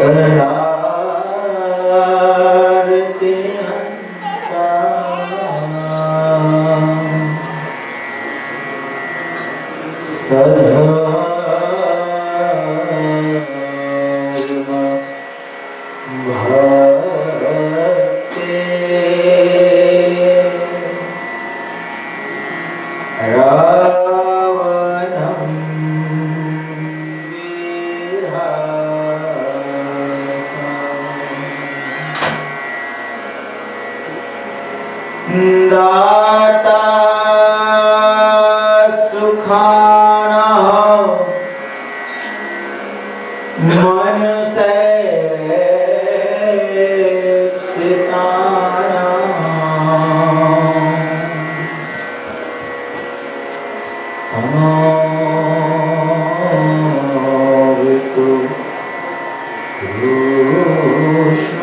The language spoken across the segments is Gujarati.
सकलारते दाता सुखाना मन से सिताना अमृतु कृष्ण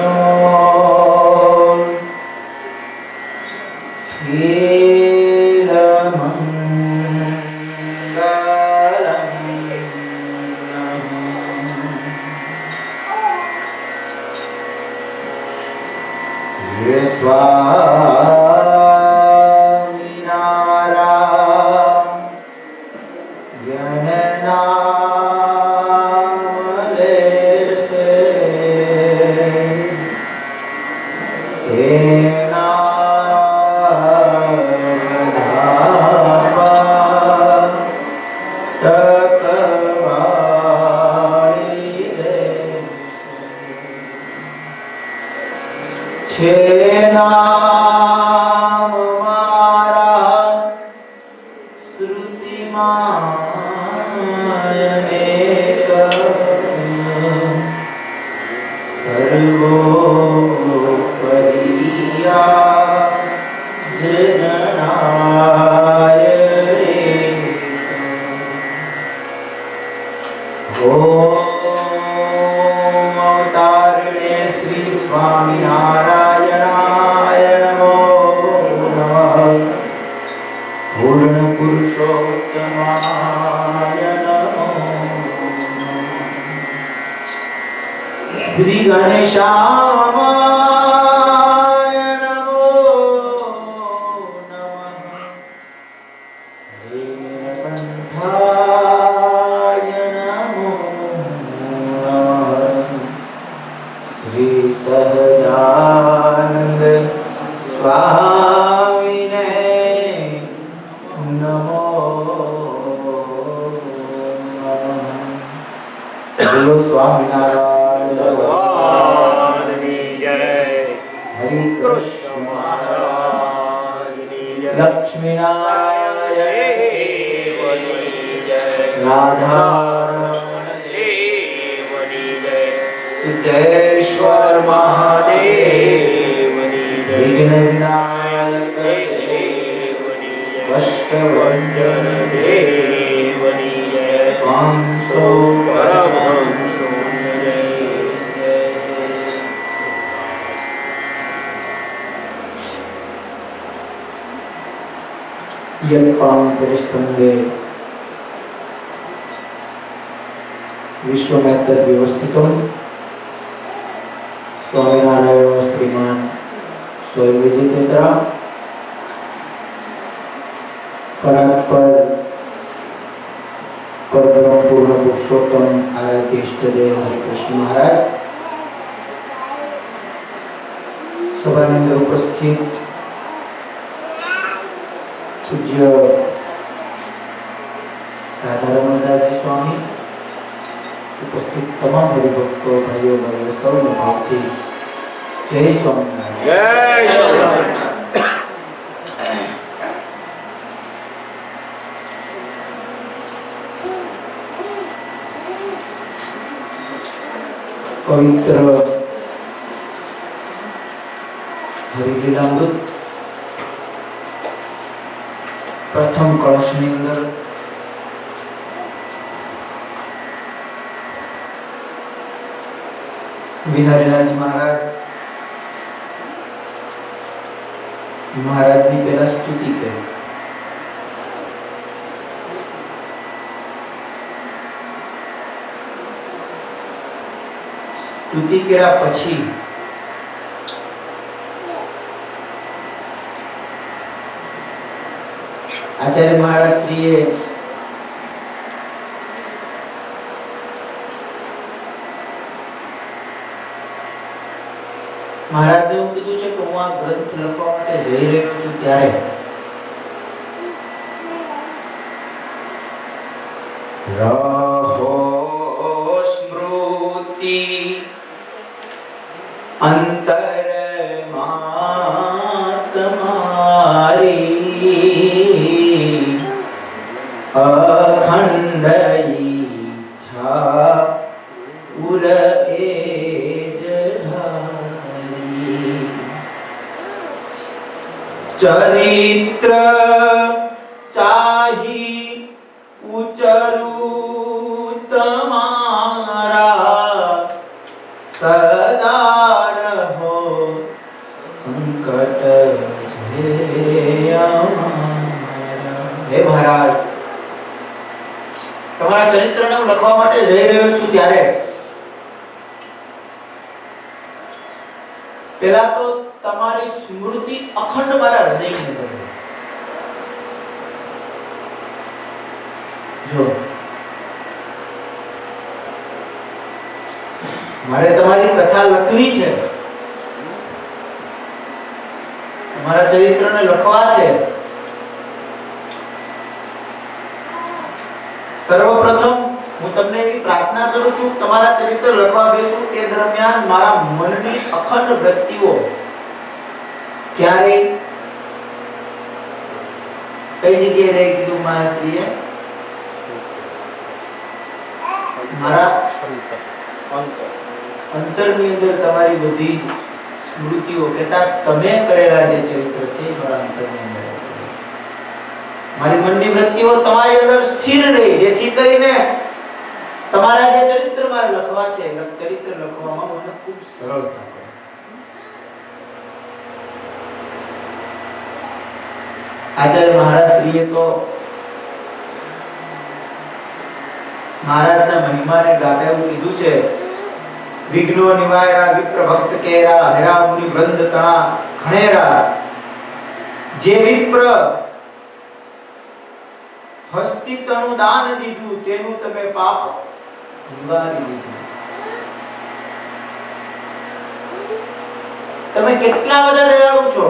नाम मारा श्रुति मायनेक सर्वोपरिया जननाय ओम अवतारिणे श्री स्वामीनारायण पूर्ण पुरुषोत्तमाय नमो श्री गणेशाय नमो नमः श्री नीलकंठाय नमो नमः श्री सहजानंद स्वामिने बोलो स्वामीनारायण भगवान की जय। हरि कृष्ण महाराज की जय। लक्ष्मी नारायण देव की जय। राधा देव की जय। सिद्धेश्वर महादेव की जय। विघ्न विनायक देव की जय। कष्टभंजन देव की जय। पांचसौ परमहंसो जय जय। यत्पां परिस्पंदे विश्वमेत्तद् व्यवस्थितं स्वामीनारायण श्रीमान स्वयं विजितेन्द्र परात्पर परब्रह्म पूर्ण पुरुषोत्तम आराध्य इष्ट देव हरिकृष्ण महाराज सभाની અંદર ઉપસ્થિત પૂજ્ય રાધારમણદાસજી સ્વામી ઉપસ્થિત તમામ હરિભક્તો ભાઈઓ બહેનો સૌને ભાવથી જય સ્વામિનારાયણ જય સ્વામિનારાયણ। पवित्र हरिलीलामृत प्रथम कलशनी अंदर बिहारीलाल महाराज ની પહેલા સ્તુતિ કરી। સ્તુતિ કર્યા પછી આચાર્ય મહારાજ શ્રીએ મહારાજને એવું કીધું છે કે હું આ ગ્રંથ લખવા માટે જઈ રહ્યો છું ત્યારે રહો સ્મૃતિ અંતરમાં તમારી અખંડ ઈચ્છા ઉર એજ ધારી ચરિત્ર ચાહી ઉચરું તમારા સદા રહો સંકટ જે અમારા. હે મહારાજ, તમારા ચરિત્રને હું લખવા માટે જઈ રહ્યો છું ત્યારે પહેલા તો તમારી સ્મૃતિ અખંડ મારા હૃદયની અંદર રહે. જો મારે તમારી કથા લખવી છે, તમારા ચરિત્રને લખવા છે. સર્વપ્રથમ હું તમને એવી પ્રાર્થના કરું છું, તમારા ચરિત્ર લખવા બેસું તે દરમિયાન મારા મનની અખંડ વૃત્તિઓ ક્યારે કઈ જગ્યાએ રહી કીધું મારા શ્રીએ? મારા અંતરની અંદર તમારી બધી સ્મૃતિઓ કહેતા તમે કરેલા જે ચરિત્ર છે એ મારા અંતરની અંદર, મારી મનની વૃત્તિઓ તમારી અંદર સ્થિર રહી, જેથી કરીને તમારા જે ચરિત્ર મારે લખવા છે ચરિત્ર લખવામાં મને ખૂબ સરળતા પડે. આચાર્ય મહારાજ શ્રીએ તો મહારાજના મહિમાને ગાતા એવું કીધું છે, વિઘ્નો નિવાર્યા વિપ્ર ભક્ત કેરા હેરા મુનિ વૃંદ તણા ઘણેરા. જે વિપ્ર હસ્તી તણું દાન દીધું તેનું તમે પાપ નિવારી દીધું. તમે કેટલા બધા દયાળુ છો.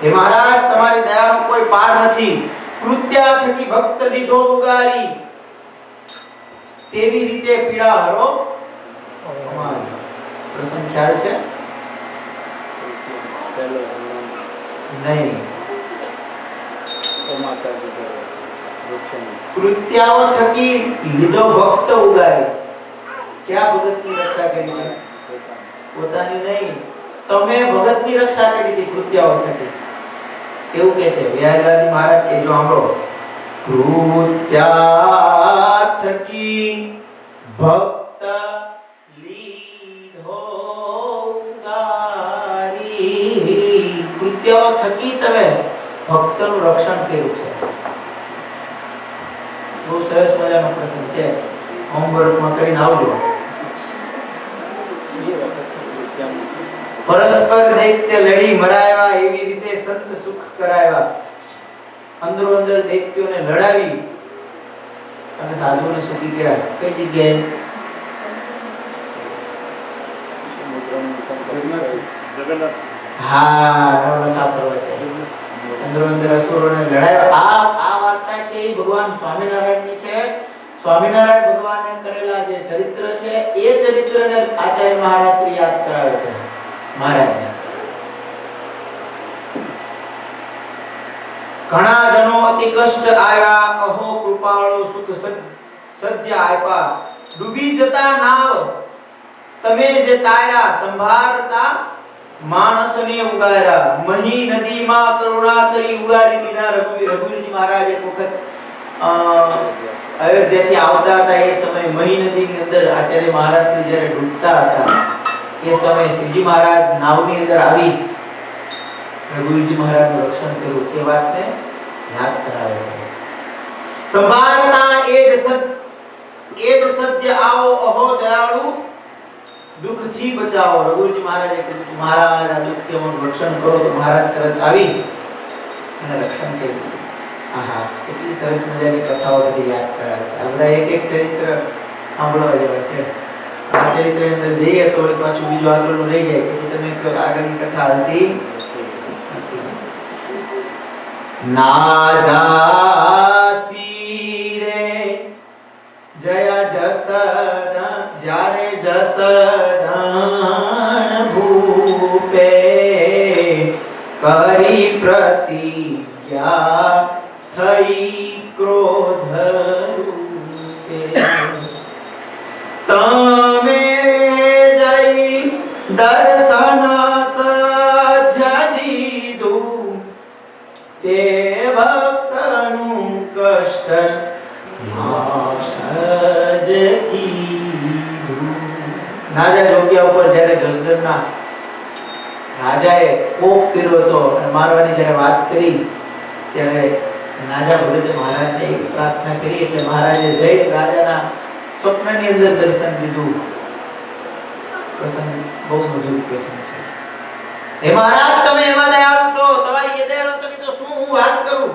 હે મહારાજ, તમારી દયાનો કોઈ પાર નથી. કૃત્યા થકી ભક્ત લીધો ઉગારી, તેવી રીતે પીડા હરો અમારી. પ્રસંગ ખ્યાલ છે? નહીં. કૃત્યાઓ થકી લીધો ભક્ત ઉગારી. ક્યાં ભગતની રક્ષા કરી છે? પોતાની નહીં, તમે ભગતની રક્ષા કરી હતી કૃત્યાઓ થકી. એવું કે છે બિહારીલાલ મહારાજ કે જો સાંભળો, કૃત્યા થકી ભક્ત લીધો ઉગારી. કૃત્યાઓ થકી તમે ભક્તનું રક્ષણ કર્યું છે. બહુ સરસ મજાનો પ્રસંગ છે, હોમવર્કમાં કરીને આવજો. પરસ્પર દૈત્ય લડી મરાવ્યા, એવી રીતે સંત સુખ કરાવ્યા. અંદરો અંદર દૈત્યોને લડાવી અને સાધુઓને સુખી કર્યા. કઈ જગ્યાએ? હા, નવલખા પર્વતે અંદરો અંદર અસુરોને લડાવ્યા. આ વાર્તા છે એ ભગવાન સ્વામિનારાયણની છે. સ્વામિનારાયણ ભગવાને કરેલા જે ચરિત્ર છે એ ચરિત્રને આચાર્ય મહારાજ શ્રી યાદ કરાવે છે મહારાજને. ઘણા જનો અતિ કષ્ટ આવ્યા, અહો કૃપાળો સુખ સદ્ય આપ્યા. ડૂબી જતા નાવ તમે જે તાર્યા, સંભાળતા માણસને ઉગાર્યા. મહી નદીમાં કરુણા કરી ઉગારી લીધા. રઘુવીરજી મહારાજ એક વખત અયોધ્યાથી આવતા હતા એ સમયે મહી નદીની અંદર આચાર્ય મહારાજ શ્રી જ્યારે ડૂબતા હતા એ સમયે શ્રીજી મહારાજ નાવની અંદર આવી રઘુવીરજી મહારાજનું રક્ષણ કર્યું. તે વાતને યાદ કરાવે છે. સંભાળતા એ જ એક સદ્ય આવો અહો દયાળુ દુઃખથી બચાવો. રઘુજી મહારાજે કીધું મહારાજ આ દુઃખથી અમારું રક્ષણ કરો તો મહારાજ તરત આવી અને રક્ષણ કર્યું. આહા કેટલી સરસ મજાની કથાઓ બધી યાદ કરાવે છે. આ બધા એક એક ચરિત્ર સાંભળવા જેવા છે. આ ચરિત્ર અંદર જઈએ તો પાછું બીજું આગળનું રહી જાય, પછી તમે આગળની કથા હતી ના જાસી રે જયા જસદન જ્યારે જસદન ભૂપે કરી પ્રતિજ્ઞા થઈ ક્રોધ રૂપે તમે જઈ દર્શન સધ્ય દીધું તે ભક્તનું કષ્ટ નાશ જ કીધું. નાજા જોગ્યા ઉપર જ્યારે જસદનના રાજાએ કોપ કર્યો હતો અને મારવાની જ્યારે વાત કરી ત્યારે નાજા ભગતે મહારાજને એક પ્રાર્થના કરી એટલે મહારાજે જઈ રાજાના સ્વપ્નની અંદર દર્શન દીધું. પ્રસંગ બહુ મધુર પ્રસંગ છે. હે મહારાજ તમે એવા દયાળુ છો, તમારી એ દયાળુતાની તો શું હું વાત કરું.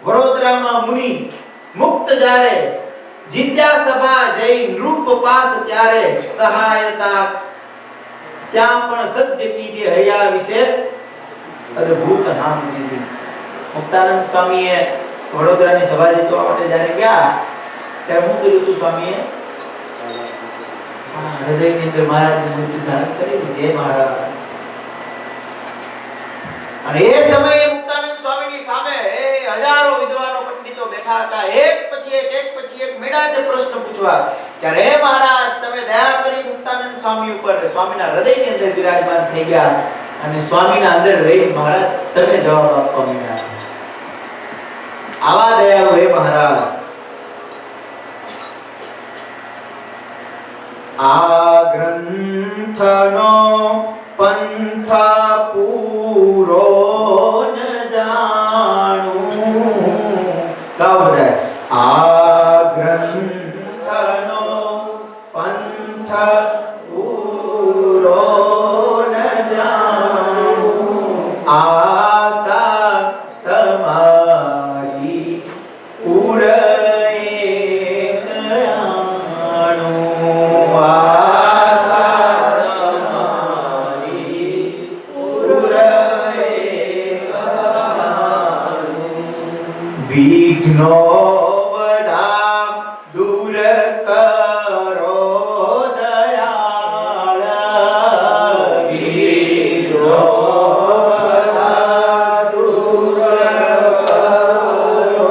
વડોદરામાં મુનિ મુક્ત જ્યારે જીત્યા સભા જઈ નૃપ પાસ ત્યારે સહાયતા ત્યાં પણ સત્ય કીધી હૈયા વિશે અદ્ભુત નામ દીધી. મુક્તાનંદ સ્વામીએ વડોદરાની સભા જીતવા માટે જ્યારે ગયા ત્યારે હું કર્યું હતું સ્વામીએ હૃદયની અંદર મહારાજની મૂર્તિ ધારણ કરી દીધી. હે મહારાજ અને એ સમયે મુક્તાનંદ સ્વામીની સામે હજારો વિદ્વાનો પંડિતો બેઠા હતા. એક પછી એક મેળા છે પ્રશ્ન પૂછવા. ત્યારે હે મહારાજ તમે દયા કરી મુક્તાનંદ સ્વામી ઉપર સ્વામીના હૃદયની અંદર વિરાજમાન થઈ ગયા અને સ્વામીના અંદર રહી મહારાજ તમે જવાબ આપવા માંડ્યા. આવા દયાળુ હે મહારાજ. આ ગ્રંથનો પંથ પૂરો ન જાણું. ગાઓ બધા. આ ગ્રંથનો પંથ પૂરો ન જાણું. આશા તમારી પૂરે વિઘ્નો બધા દૂર કરો દયાળ. વિઘ્નો બધા દૂર કરો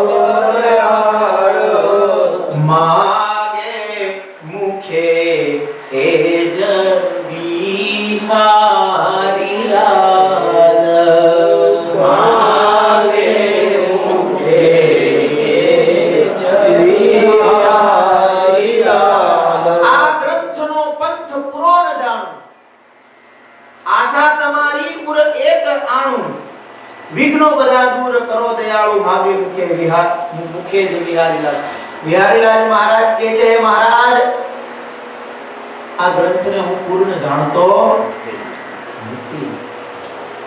દયાળ. માગે મુખે એ જ બિહારી લાલ. વિઘ્નો બધા દૂર કરો દયાળુ માગે મુખે મુખે જ બિહારીલાલ. બિહારીલાલ મહારાજ કહે છે મહારાજ આ ગ્રંથને હું પૂર્ણ જાણતો નથી.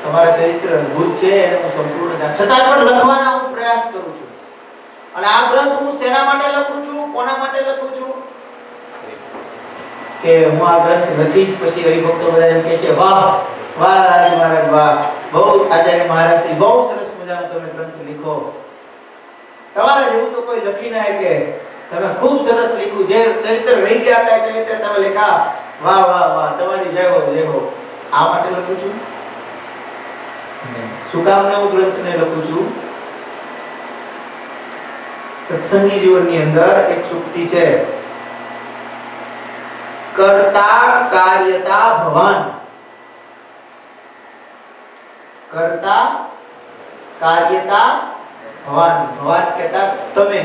તમારા ચરિત્ર અદ્ભુત છે અને હું સંપૂર્ણ જાણ છતાં પણ લખવાના હું પ્રયાસ કરું છું. અને આ ગ્રંથ હું શેના માટે લખું છું, કોના માટે લખું છું કે હું આ ગ્રંથ લખીશ પછી હરિભક્તો બધા એમ કહે છે વાહ વાહ રાજી મહારાજ વાહ, બહુ આચાર્ય મહારાજ શ્રી બહુ સરસ મજાનો તમે ગ્રંથ લીખો. તમારા જેવું તો કોઈ લખી ના કે તમે ખૂબ સરસ લખ્યું. જે ચરિત્ર રહી ગયા હતા ચરિત્ર તમે લખા વાહ વાહ વાહ તમારી જય હો જય હો. આ માટે લખું છું. શું કામ ને હું ગ્રંથને લખું છું? સત્સંગી જીવનની અંદર એક સૂક્તિ છે કર્તા કાર્યતા ભવાન. કર્તા કાર્યતા ભવાન. ભવાન કહેતા તમે,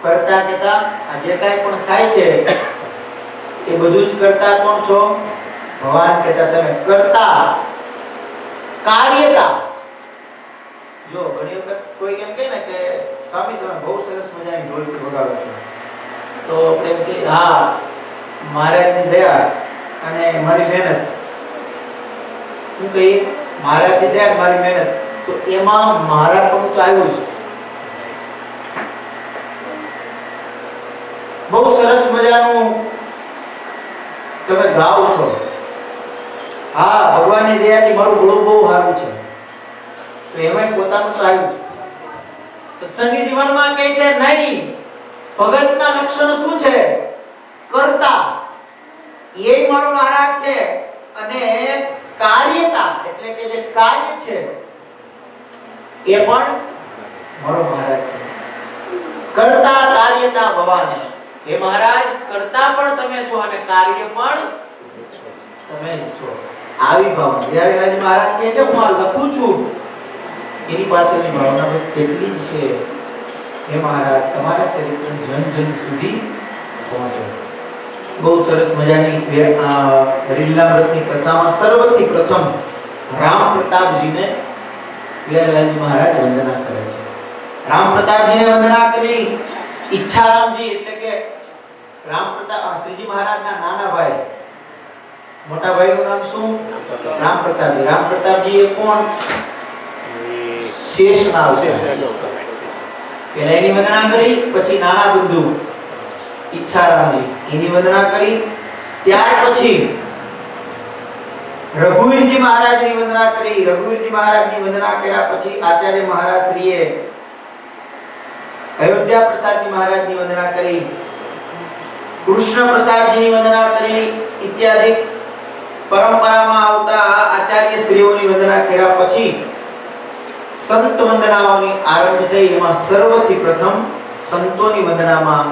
કર્તા કહેતા આ જે કાંઈ પણ થાય છે એ બધું જ કરતા કોણ છો? ભવાન કહેતા તમે. કર્તા કાર્યતા. જો ઘણી વખત કોઈ એમ કહે ને કે સ્વામી તમે બહુ સરસ મજાની ઢોલકી વગાડો છો, તો આપણે એમ કે હા મહારાજની દયા અને મારી મહેનત, હું કહીએ મહારાજની દયા મારી મહેનત, તો એમાં મારા પણ તો આવ્યું છે. બહુ સરસ મજાનું તમે ગાઓ છો. હા ભગવાનની દયાથી મારું ગળું બહુ સારું છે, તો એમાં પોતાનું તો આવ્યું છે. સત્સંગી જીવનમાં કહે છે નહીં, ભગતના લક્ષણ શું છે? કરતા, એ મારો મહારાજ છે. અને કાર્યતા એટલે કે જે કાર્ય છે એ પણ મારો મહારાજ છે. કરતા કાર્યતા ભગવાન, હે મહારાજ કરતા પણ તમે છો અને કાર્ય પણ તમે જ છો. આવી ભાવના વિરાજ મહારાજ કહે છે હું આ લખું છું, એની પાછળની ભાવના બસ કેટલી જ છે. હે મહારાજ તમારા ચરિત્ર જન જન સુધી પહોંચે. બહુ સરસ મજાની હરિલામૃતની કથામાં સર્વથી પ્રથમ રામ પ્રતાપજીને વિરાજ મહારાજ વંદના કરે છે. રામ પ્રતાપજીને વંદના કરી ઈચ્છારામજી એટલે કે રામ પ્રતાપ શ્રીજી મહારાજના નાના ભાઈ, મોટા ભાઈનું નામ શું? રામ પ્રતાપજી. રામ પ્રતાપજી એ કોણ? શેષનાગ છે. પહેલા એની વંદના કરી, પછી નાના બંધુ ઈચ્છારામજી એની વંદના કરી, ત્યાર પછી રઘુવીરજી મહારાજની વંદના કરી. રઘુવીરજી મહારાજની વંદના કર્યા પછી આચાર્ય મહારાજ શ્રીએ અયોધ્યા પ્રસાદજી મહારાજની વંદના કરી, કૃષ્ણ પ્રસાદજીની વંદના કરી, ઇત્યાદિ પરંપરામાં આવતા આચાર્ય શ્રીઓની વંદના કર્યા પછી સંત વંદનાઓની આરંભ થઈ. એમાં સર્વથી પ્રથમ સંતોની વંદનામાં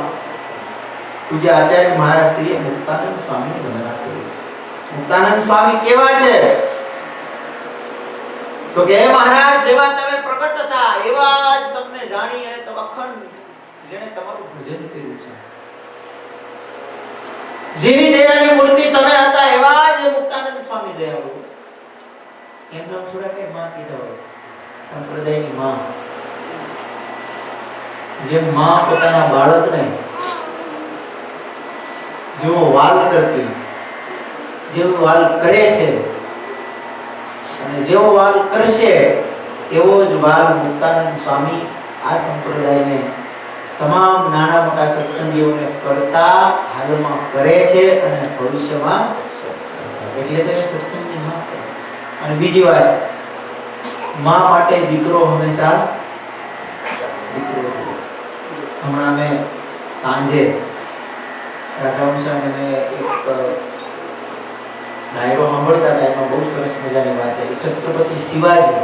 પૂજ્ય આચાર્ય મહારાજ શ્રીએ મુક્તાનંદ સ્વામીની વંદના કરી. મુક્તાનંદ સ્વામી કેવા છે? તો કે હે મહારાજ જેવા તમે પ્રગટ હતા એવા જ તમને જાણી અને અખંડ જેને તમારું ભજન કર્યું છે, જેવી દયાની મૂર્તિ તમે હતા એવા જ મુક્તાનંદ સ્વામી દયાળુ. એમનો થોડા કઈ માં કીધા હોય, સંપ્રદાયની માં, જે માં પોતાના બાળકને જેવો વાલ કરતી, જેવો વાલ કરે છે અને જેવો વાલ કરશે એવો જ વાલ મુક્તાનંદ સ્વામી આ સંપ્રદાયને તમામ નાના મોટા સત્સંગીઓને કરતા હાલમાં કરે છે અને ભવિષ્યમાં એટલે તેને સત્સંગની માં. અને બીજી વાત, માં માટે દીકરો હંમેશા દીકરો. હમણાં મેં સાંજે રાધાવંશ અને એક ડાયરો સાંભળતા હતા, એમાં બહુ સરસ મજાની વાત હતી. છત્રપતિ શિવાજી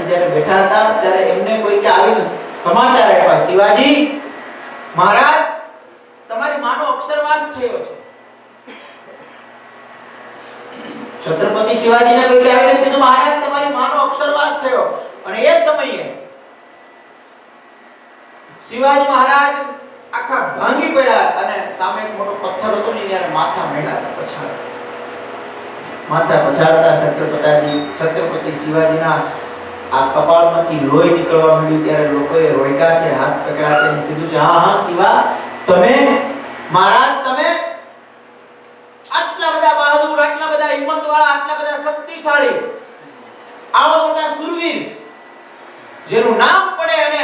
જ્યારે બેઠા હતા ત્યારે એમને કોઈ કે આવીને સમાચાર આપ્યા, શિવાજી મહારાજ તમારી માનો અક્ષરવાસ થયો છે. છત્રપતિ શિવાજીને કોઈ કે આવીને કીધું મહારાજ તમારી માનો અક્ષરવાસ થયો. અને એ સમયે શિવાજી મહારાજ આખા ભાંગી પડ્યા અને સામે એક મોટો પથ્થર હતો ને એને માથા મેળ્યા પછાડતા. માથા પછાડતા છત્રપતિ શિવાજીના આ કપાળમાંથી લોહી નીકળવા માંડ્યું ત્યારે લોકોએ રોક્યા છે, હાથ પકડ્યા છે અને કીધું છે હા હા શિવા, તમે મહારાજ તમે આટલા બધા બહાદુર, આટલા બધા હિંમતવાળા, આટલા બધા શક્તિશાળી, આવા મોટા શૂરવીર જેનું નામ પડે અને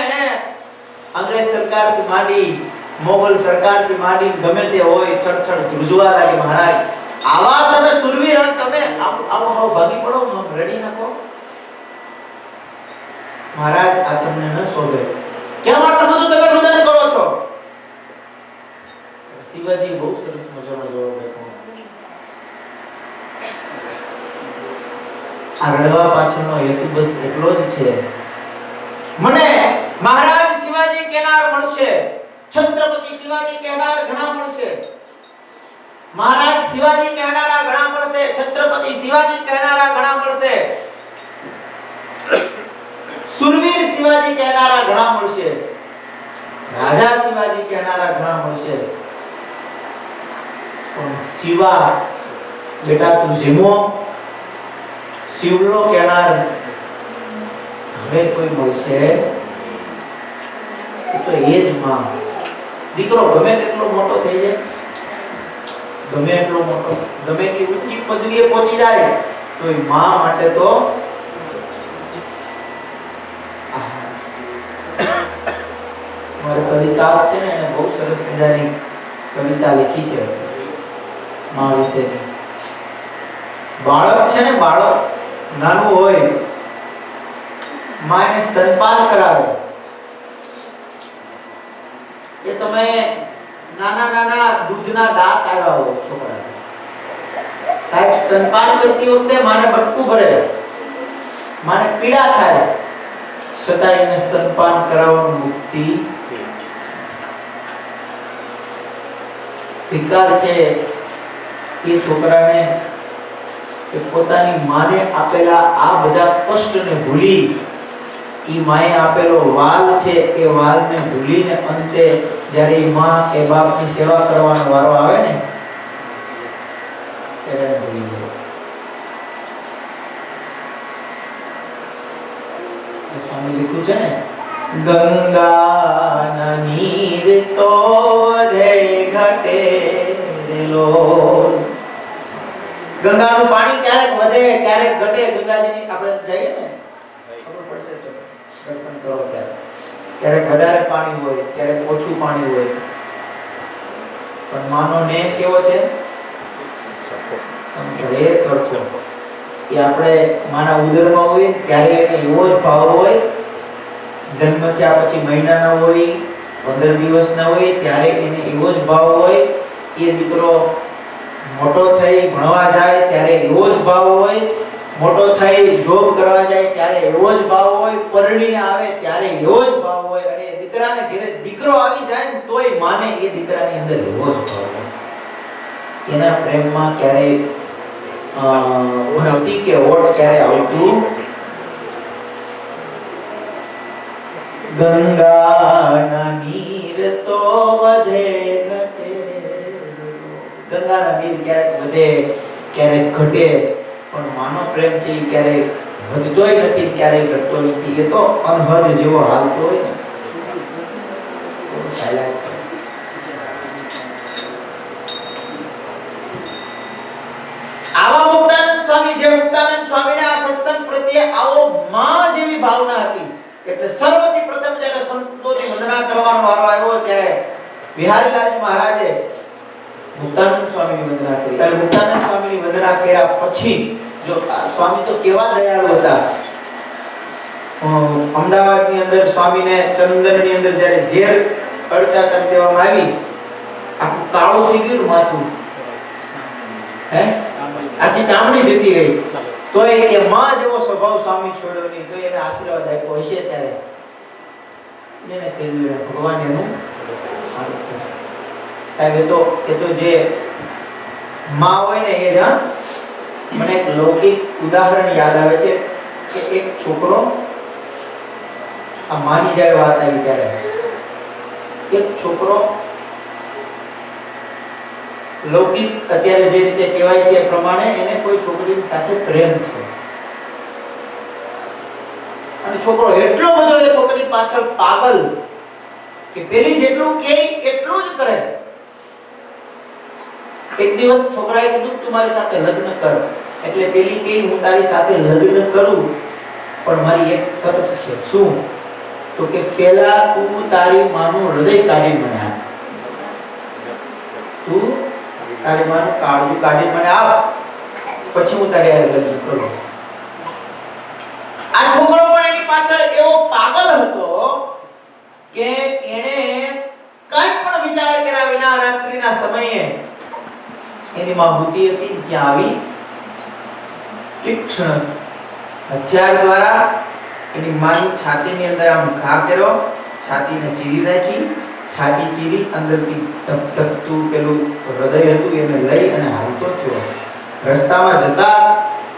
અંગ્રેજ સરકારથી માંડી મોગલ સરકારથી માંડી ગમે તે હોય થરથર ધ્રુજવા લાગે. મહારાજ આવા તમે શૂરવીર અને તમે આવો ભાગી પડો, રડી નાખો. મહારાજ આ તમને ન શોભે, કેમ આટલું બધું તમે રુદન કરો છો? શિવાજી બહુ સરસ મજાનો જવાબ આપ્યો. આ રડવા પાછળનો હેતુ બસ એટલો જ છે, મને મહારાજ શિવાજી કહેનાર મળશે, છત્રપતિ શિવાજી કહેનાર ઘણા મળશે, મહારાજ શિવાજી કહેનારા ઘણા મળશે, છત્રપતિ શિવાજી કહેનારા ઘણા મળશે, સુરવીર શિવાજી કહેનારા ઘણા મળશે, રાજા શિવાજી કહેનારા ઘણા મળશે, પણ શિવા બેટા તું જેમો શિવલો કહેનાર હવે કોઈ મળશે તો એ જ માં. દીકરો ગમે તેટલો મોટો થઈ જાય, ગમે એટલો મોટો, ગમે એટલી ઊંચી પદવીએ પહોંચી જાય, તો એ માં માટે તો મારે કવિતા છે ને, એને બહુ સરસ મજાની કવિતા લખી છે માં વિશેની. બાળક છે ને, બાળક નાનું હોય, માં એને સ્તનપાન કરાવે. એ સમયે નાના નાના દૂધના દાંત આવ્યા હોય છોકરાને. સાહેબ સ્તનપાન કરતી વખતે માને બટકું ભરે, માને પીડા થાય, છતાં એને સ્તનપાન કરાવવાનું મુક્તિ ધિક્કાર છે એ છોકરાને કે પોતાની માને આપેલા આ બધા કષ્ટને ભૂલી, ઈ માએ આપેલો વાલ છે એ વાલને ભૂલીને અંતે જ્યારે ઈ માં એ બાપની સેવા કરવાનો વારો આવે ને ત્યારે ભૂલી જાય. સ્વામી લખ્યું છે ને, ગંગાના નીર તો વધે ઘટે રેલો. ગંગાનું પાણી ક્યારેક વધે ક્યારેક ઘટે. ગંગાજીની આપણે જઈએ ને ખબર પડશે તો દર્શન કરો ત્યારે, ક્યારેક વધારે પાણી હોય, ક્યારેક ઓછું પાણી હોય, પણ માનો ને કેવો છે? સમજે કરશો એ આપણે માના ઉદરમાં હોય ત્યારે એને એવો જ ભાવ હોય, જન્મ થયા પછી મહિનાના હોય, 15 દિવસના હોય ત્યારે એને એવો જ ભાવ હોય. એ દીકરો મોટો થઈ ભણવા જાય ત્યારે એવો જ ભાવ હોય, મોટો થઈ જોબ કરવા જાય ત્યારે એવો જ ભાવ હોય, પરણીને આવે ત્યારે એવો જ ભાવ હોય. અને દીકરાને ઘરે દીકરો આવી જાય ને તોય માને એ દીકરાની અંદર એવો જ ભાવ હોય. એના પ્રેમમાં ક્યારેય ભરતી કે ઓટ ક્યારે આવતું. ગંગાના નીર તો વધે ઘટે. ગંગાના નીર ક્યારેક વધે ક્યારેક ઘટે, પણ માનો પ્રેમ છે ક્યારેય વધતોય નથી, ક્યારેય ઘટતો નથી. એ તો અનહદ જેવો હાલતો હોય ને. આવા મુક્તાનંદ સ્વામી, જે મુક્તાનંદ સ્વામીને આ સત્સંગ પ્રત્યે આવો માં જેવી ભાવના હતી, એટલે સર્વથી પ્રથમ જ્યારે સંતોની વંદના કરવાનો વારો આવ્યો ત્યારે બિહારીલાલ મહારાજે મુક્તાનંદ સ્વામીની વંદના કરી. અને મુક્તાનંદ સ્વામીની વંદના કર્યા પછી જો સ્વામી તો કેવા દયાળુ હતા. અમદાવાદની અંદર સ્વામીને ચંદનની અંદર જ્યારે ઝેર અડચા કરી દેવામાં આવી, આખું કાળું થઈ ગયું માથું, હે આખી ચામડી જતી રહી, તો એ માં જેવો સ્વભાવ સ્વામી છોડ્યો નહીં. તો એને આશીર્વાદ આપ્યો હશે ત્યારે એને કહ્યું ભગવાન એનું સાહેબ. એ તો જે માં હોય ને એ જ. મને એક લૌકિક ઉદાહરણ યાદ આવે છે કે એક છોકરો, આ માની જ્યારે વાત આવી ત્યારે એક છોકરો લૌકિક અત્યારે જે રીતે કહેવાય છે એ પ્રમાણે એને કોઈ છોકરીની સાથે પ્રેમ થયો, અને છોકરો એટલો બધો એ છોકરી પાછળ પાગલ કે પેલી જેટલું કે એટલું જ કરે. એક દિવસ છોકરાએ કીધું તું મારી સાથે લગ્ન કર. એટલે પેલી કે હું તારી સાથે લગ્ન કરું, પણ મારી એક શરત છે. શું? તો કે પહેલા તું તારી માનું હૃદય કાઢી મને આપ. તું તારી માનું કાળજું કાઢી મને આપ, પછી હું તારી સાથે લગ્ન કરું. આ છોકરો પણ એની પાછળ એવો પાગલ હતો કે એને કંઈ પણ વિચાર કર્યા વિના રાત્રિના સમયે એની માં ભૂતી હતી ત્યાં આવી તીક્ષ્ણ હથિયાર દ્વારા એની માની છાતીની અંદર આમ ઘા કર્યો, છાતીને ચીરી નાખી. છાતી ચીરી અંદરથી ધબધબતું પેલું હૃદય હતું એને લઈ અને હાલતો થયો. રસ્તામાં જતા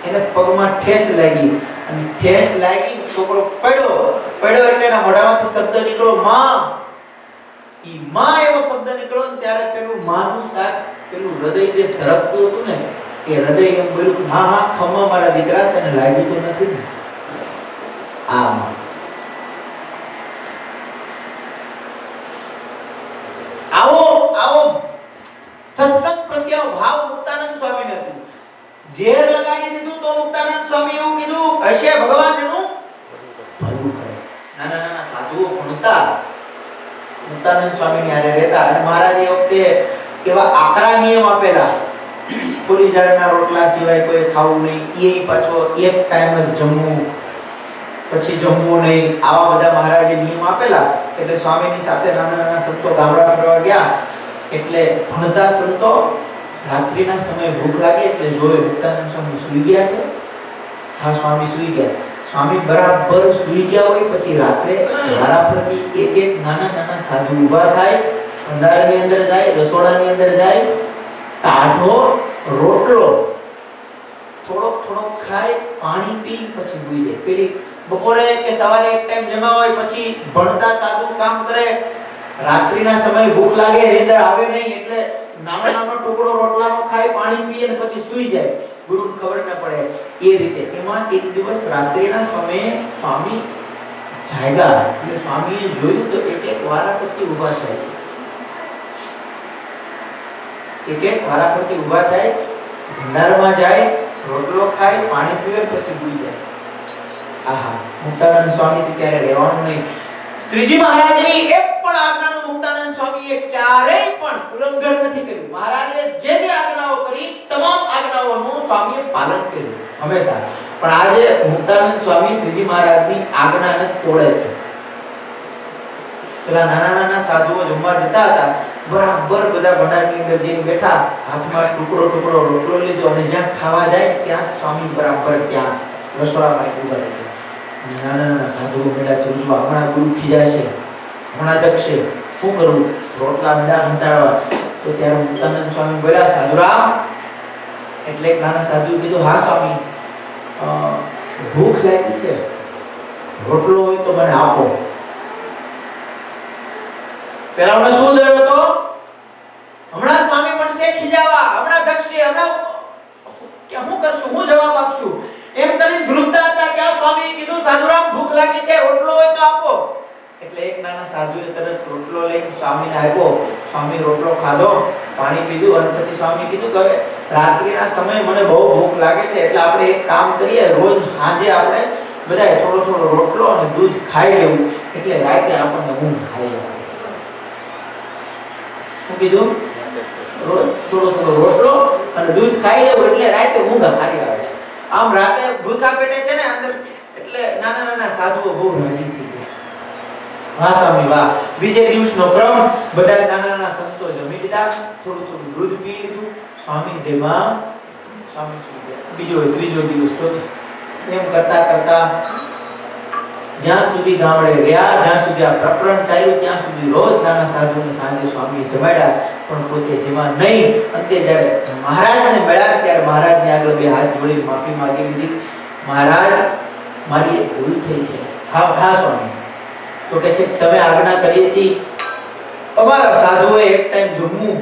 એને પગમાં ઠેસ લાગી, અને ઠેસ લાગી છોકરો પડ્યો એટલે એના મોઢામાંથી શબ્દ નીકળ્યો માં. ઈ માં એવો શબ્દ નીકળ્યો ને ત્યારે પેલું માનું પેલું હૃદય જે ધડકતું હતું ને એ હૃદય એમ બોલ્યું કે હા હા ખમ્મા મારા દીકરા, તને લાગ્યું તો નથી ને? આ માં ભરવું કરે. નાના નાના સાધુઓ ભણતા મુક્તાનંદ સ્વામીની હારે રહેતા અને મહારાજે એ વખતે એવા આકરા નિયમ આપેલા, ખુલ્લી ઝાડના રોટલા સિવાય કોઈ ખાવું નહીં, એ પાછો એક ટાઈમ જ જમવું, પછી જમવું નહીં, આવા બધા મહારાજે નિયમ આપેલા. એટલે સ્વામીની સાથે નાના નાના સંતો ગામડા ફરવા ગયા એટલે ભણતા સંતો રાત્રિના સમયે ભૂખ લાગે એટલે જોવે મુક્તાનંદ સ્વામી સૂઈ ગયા છે. હા, સ્વામી સૂઈ ગયા. સ્વામી બરાબર સૂઈ ગયા હોય પછી રાત્રે વારાફરતી એક એક નાના નાના સાધુ ઊભા થાય, અંધારાની અંદર જાય, રસોડાની અંદર જાય, ટાઢો રોટલો થોડોક થોડોક ખાય, પાણી પી, પછી સૂઈ જાય. પેલી બપોરે કે સવારે એક ટાઈમ જમા હોય પછી ભણતા સાધુ કામ કરે, રાત્રિના સમયે ભૂખ લાગે, નીંદર આવે નહીં એટલે નાનો નાનો ટુકડો રોટલાનો ખાય, પાણી પીએ અને પછી સૂઈ જાય, ગુરુને ખબર ન પડે. એ રીતે એમાં એક દિવસ રાત્રિના સમયે સ્વામી જાગ્યા એટલે સ્વામીએ જોયું તો એક એક વારાફરતી ઊભા થાય છે. એક એક વારાફરતી ઊભા થાય, ભંડારમાં જાય, રોટલો ખાય, પાણી પીવે, પછી સૂઈ જાય. આહા, મુક્તાનંદ સ્વામી ત્યારે રહેવાનું નહીં. શ્રીજી મહારાજની એક પણ આજ્ઞાનું મુક્તાનંદ સ્વામીએ ક્યારેય પણ ઉલ્લંઘન નથી કર્યું. મહારાજે જે જે આજ્ઞાઓ કરી તમામ આજ્ઞાઓનું સ્વામીએ પાલન કર્યું હંમેશા. પણ આજે મુક્તાનંદ સ્વામી શ્રીજી મહારાજની આજ્ઞાને તોડે છે. પેલા નાના નાના સાધુઓ જમવા જતા હતા, બરાબર બધા ભંડારની અંદર જઈને બેઠા, હાથમાં ટુકડો ટુકડો રોટલો લીધો અને જ્યાં ખાવા જાય ત્યાં સ્વામી બરાબર ત્યાં રસોડામાં ઊભા રહ્યા. નાના નાના સાધુઓ મેળા ધ્રુજવા, હમણાં ગુરુ ખીજાશે, હમણાં દકશે, શું કરું, રોટલા મેળા હંતાડવા. તો ત્યારે મુક્તાનંદ સ્વામી બોલ્યા, સાધુરામ. એટલે એક નાના સાધુએ કીધું, હા સ્વામી, ભૂખ લાગી છે, રોટલો હોય તો મને આપો. પેલા મને શું ડર હતો, હમણાં સ્વામી મળશે ખીજાવા, હમણાં દકશે, હમણાં કે હું કરશું, હું જવાબ આપશું, એમ કરીને ધ્રુજતા હતા. કે સ્વામીએ કીધું, સાધુરામ ભૂખ લાગી છે, રોટલો હોય તો આપો. એટલે એક નાના સાધુએ તરત રોટલો લઈને સ્વામીને આપ્યો. સ્વામી રોટલો ખાધો, પાણી પીધું અને પછી સ્વામી કીધું કે હવે રાત્રિના સમયે મને બહુ ભૂખ લાગે છે એટલે આપણે એક કામ કરીએ, રોજ સાંજે આપણે બધાએ થોડો થોડો રોટલો અને દૂધ ખાઈ લેવું એટલે રાતે આપણને ઊંઘ આવી આવે. શું કીધું? રોજ થોડો થોડો રોટલો અને દૂધ ખાઈ લેવું એટલે રાતે ઊંઘ સારી આવે. આમ રાતે ભૂખા પેટે છે ને અંદર એટલે નાના નાના સાધુઓ બહુ રાજી થઈ ગયા. વાહ સ્વામી વાહ. બીજે દિવસનો ક્રમ, બધા નાના નાના સંતો જમી લીધા, થોડું થોડું દૂધ પી લીધું, સ્વામી જેમાં સ્વામી સુઈ ગયા. બીજો ત્રીજો દિવસ, ચોથો, એમ કરતા કરતા જ્યાં સુધી ગામડે રહ્યા, જ્યાં સુધી આ પ્રકરણ ચાલ્યું ત્યાં સુધી રોજ નાના સાધુને સાંજે સ્વામી જમાડ્યા, પણ પોતે જેમાં નહીં. અંતે જ્યારે મહારાજને મળ્યા ત્યારે મહારાજને આગળ બે હાથ જોડી માફી માંગી લીધી. મહારાજ, મારી એક ભૂલ થઈ છે. હા હા સ્વામી. તો કે છે, તમે આજ્ઞા કરી હતી અમારા સાધુએ એક ટાઈમ જમવું,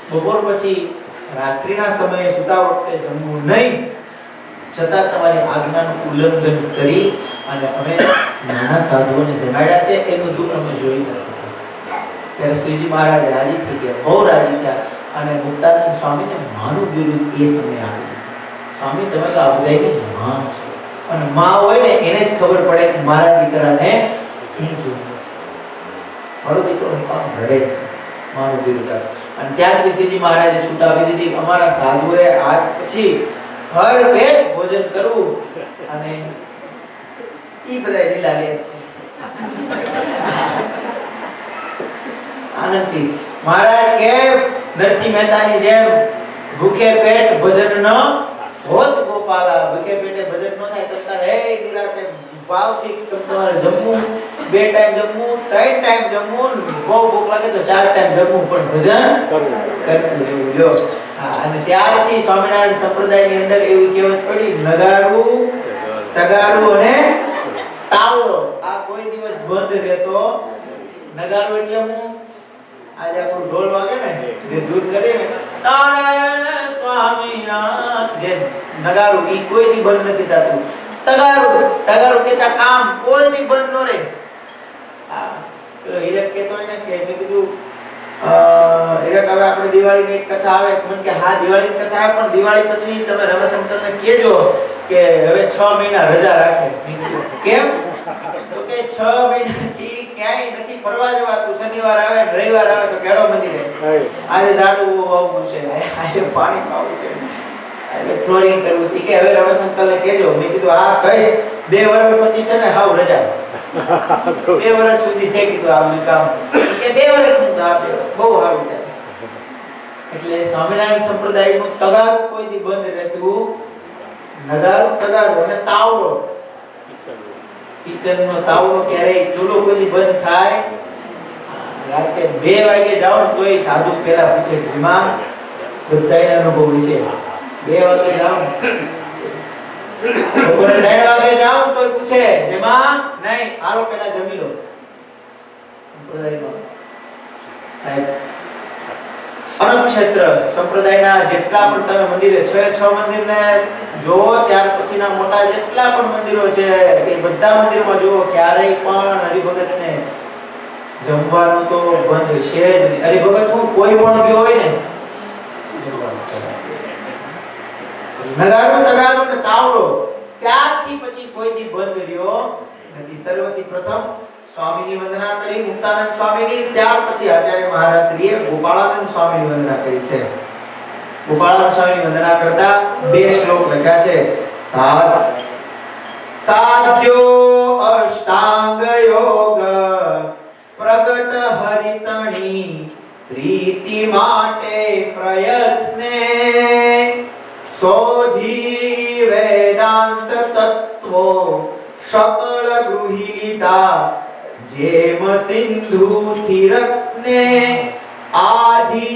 બપોર પછી રાત્રિના સમયે સુતા વખતે જમવું નહીં, છતાં તમારી આજ્ઞાનું ઉલ્લંઘન કરી અને અમે નાના સાધુઓને જમાડ્યા છે, એનું દુઃખ અમે જોઈ નથી. ત્યારે શ્રીજી મહારાજ રાજી થઈ ગયા, બહુ રાજી થયા અને મુક્તાનંદ સ્વામીને માનું બિરુદ એ સમયે આવ્યું. સ્વામી, તમે તો આ બધાની માં છો અને માં હોય ને એને જ ખબર પડે કે મારા દીકરાને શું જોયું છે, મારો દીકરો કામ રડે છે, માનું બિરુદ આવ્યું. અને ત્યારથી શ્રીજી મહારાજે છૂટ આપી દીધી કે અમારા સાધુએ આજ પછી ભર પેટ ભોજન કરવું અને ઈ બધા લીલા લે છે. આનંદથી મહારાજ કે નરસિંહ મહેતાની જેમ ભૂખે પેટ ભજન ન હોત ગોપાલા. ભૂખે પેટે ભજન ન થાય તમતાર હે નિરાતે ભાવથી તમારે જમવું, 2 ટાઈમ જમવું, 3 ટાઈમ જમવું, બહુ ભૂખ લાગે તો 4 ટાઈમ જમવું, પણ ભજન કરવું રહેવું. જો અને ત્યારથી સ્વામિનારાયણ સંપ્રદાયની અંદર એવી કહેવત પડી, નગારું, તગારું અને તાવડો આ કોઈ દિવસ બંધ રહેતો. નગારું એટલે હું આજે આપણું ઢોલ વાગે ને જે દૂર કરે ને નારાયણ સ્વામી જે નગારું ઈ કોઈ દી બંધ નથી થતું. તગારું કેતા કામ કોઈ દી બંધ ન રહે. આ પેલો હીરક કહેતો હોય ને કે મેં કીધું હીરક હવે આપણે દિવાળીની એક કથા આવે, મને કે હા દિવાળીની કથા આવે પણ દિવાળી પછી તમે રમેશંકરને કહેજો કે હવે 6 મહિના રજા રાખે. મેં કીધું કેમ? તો કે 6 મહિનાથી ક્યાંય નથી ફરવા જવાતું. શનિવાર આવે રવિવાર આવે તો કેડો મંદિરે આજે ઝાડુ વાવવું છે, આજે પાણી પાવું છે, આજે ફ્લોરિંગ કરવું છે. કે હવે રવિશંકરને કહેજો. મેં કીધું આ કઈ 2 વર્ષ પછી છે ને હાવ રજા 2 વર્ષ સુધી છે કીધું આ બધું કામ કે 2 વર્ષ આપે બહુ સારું છે. એટલે સ્વામિનારાયણ સંપ્રદાયનું તગારું કોઈ દી બંધ રહેતું નગારું તગારું અને તાવડો કિચનનો તાવડો ક્યારેય ચૂલો કોઈ દી બંધ થાય. રાતે 2 વાગે જાવ તોય સાધુ પેલા પૂછે શ્રીમાન બધાયના અનુભવ વિશે. 2 વાગે જાવ બપોરે 3 વાગે જાવ તોય પૂછે જેમાં નહીં આરો પેલા જમી લો. સંપ્રદાયમાં સાહેબ અનક્ષેત્ર સંપ્રદાયના જેટલા પણ તમે મંદિરે 6 મંદિરને જોવો ત્યાર પછીના મોટા જેટલા પણ મંદિરો છે એ બધા મંદિરમાં જોવો ક્યારેય પણ હરિભગતને જમવાનું તો બંધ છે જ નહીં. હરિભગત હું કોઈ પણ ગયો હોય ને નગારો તગારો ને તાવડો ત્યારથી પછી કોઈ દી બંધ રહ્યો નથી. સર્વથી પ્રથમ સ્વામીની વંદના કરી મુક્તાનંદ સ્વામીની, ત્યાર પછી આચાર્ય મહારાજ શ્રીએ ગોપાળાનંદ સ્વામીની વંદના કરી છે. ગોપાળાનંદ સ્વામીની વંદના કરતા 2 શ્લોક લખ્યા છે. સાધ્યો અષ્ટાંગ યોગ પ્રગટ હરિતણી પ્રીતિ માટે પ્રયત્ને શોધી વેદાંત તત્વો સકળ ગૃહી લીધા જેમ સિંધુ તિરકને આધિ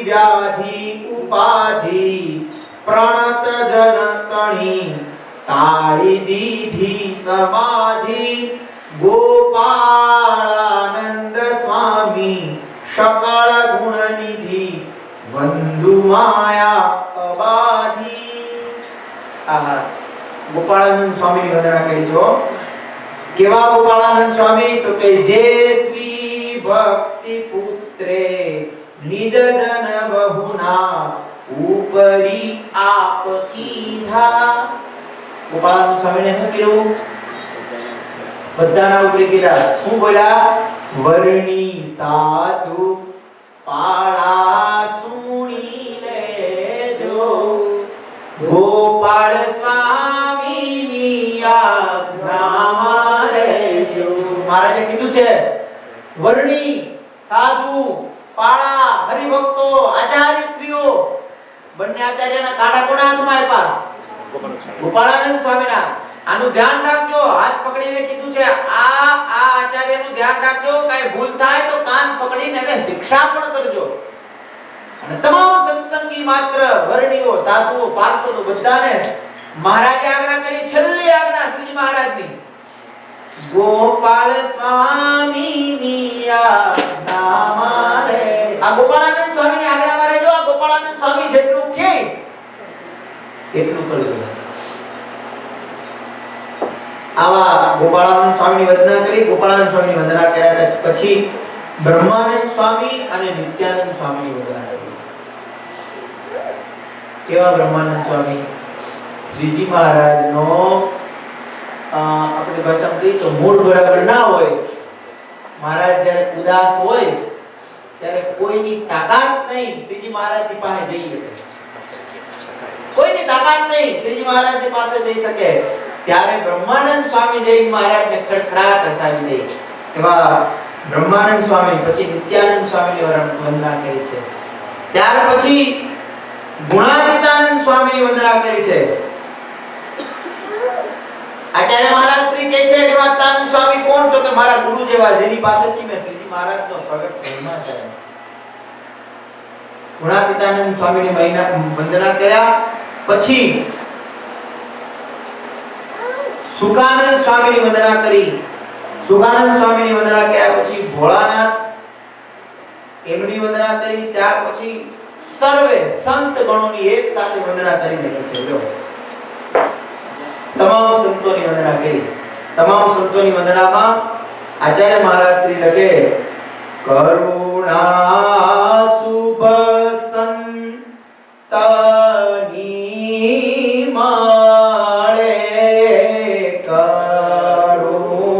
વ્યાધિ ઉપાધિ પ્રણત જનતણી તાળી દીધી સમાધિ ગોપાળાનંદ સ્વામી સકળ ગુણ નિધિ વંદુ માયા અબાધી. આહા ગોપાળાનંદ સ્વામીની વંદના કરી છો. કેવા ગોપાળાનંદ સ્વામી? તો કે જે શ્રી ભક્તિ પુત્રે નિજ જન બહુના ઉપરી આપ કીધા. ગોપાળાનંદ સ્વામીને શું કીધું? બધાના ઉપરી કીધા. શું બોલ્યા? વર્ણી સાધુ પાળા સુણી લેજો ગોપાળ સ્વામીની આજ્ઞા રેજો. મહારાજે કીધું છે વર્ણી સાધુ પાળા હરિભક્તો આચાર્ય શ્રીઓ બંને આચાર્યના કાંડા કોના હાથમાં આપ્યા? ગોપાળાનંદ સ્વામીના. આનું ધ્યાન રાખજો. હાથ પકડીને કીધું છે આ આચાર્યનું ધ્યાન રાખજો. કાઈ ભૂલ થાય તો કાન પકડીને એને શિક્ષા પણ કરજો. અને તમામ સત્સંગી માત્ર વર્ણીઓ સાધુઓ પાર્ષદો બધાને મહારાજે આજ્ઞા કરી. છેલ્લી આજ્ઞા શ્રીજી મહારાજની ગોપાળ સ્વામીની આજ્ઞા મારે. આ ગોપાળાનંદ સ્વામીની આજ્ઞા મારે. જો આ ગોપાળાનંદ સ્વામી જેટલું કહે એટલું કરજો. આવા ગોપાળાનંદ સ્વામીની વંદના કરી. ગોપાળાનંદ સ્વામીની વંદના કર્યા પછી બ્રહ્માનંદ સ્વામી અને નિત્યાનંદ સ્વામીની વંદના કરી. કેવા બ્રહ્માનંદ સ્વામી? શ્રીજી મહારાજનો આપણી ભાષામાં કહીએ તો મૂળ બરાબર ના હોય. મહારાજ જ્યારે ઉદાસ હોય ત્યારે કોઈની તાકાત નહીં શ્રીજી મહારાજની પાસે જઈ શકે. કોઈની તાકાત નહીં શ્રીજી મહારાજની પાસે જઈ શકે. ત્યારે બ્રહ્માનંદ સ્વામી જઈને મહારાજને ખડખડાટ હસાવી દે. એવા બ્રહ્માનંદ સ્વામી પછી નિત્યાનંદ સ્વામીની વંદના કરી છે. ત્યાર પછી ગુણાતીતાનંદ સ્વામીની વંદના કરી છે. આચાર્ય મહારાજ શ્રી કહે છે કે ગુણાતીતાનંદ સ્વામી કોણ? તો કે મારા ગુરુ જેવા, જેની પાસેથી મેં શ્રીજી મહારાજનો પ્રગટ મહિમા કર્યો. ગુણાતીતાનંદ સ્વામીની વંદના કર્યા પછી સુકાનંદ સ્વામીની વંદના કરી. સુકાનંદ સ્વામીની વંદના કર્યા પછી ભોળાનાથ એમની વંદના કરી. ત્યાર પછી સર્વે સંત ગણોની એક સાથે વંદના કરી નાખી છે. જો તમામ સંતોની વંદના કરી. તમામ સંતોની વંદનામાં આચાર્ય મહારાજ શ્રી લખે કરુણા શુભ સંતની મળે કરુણા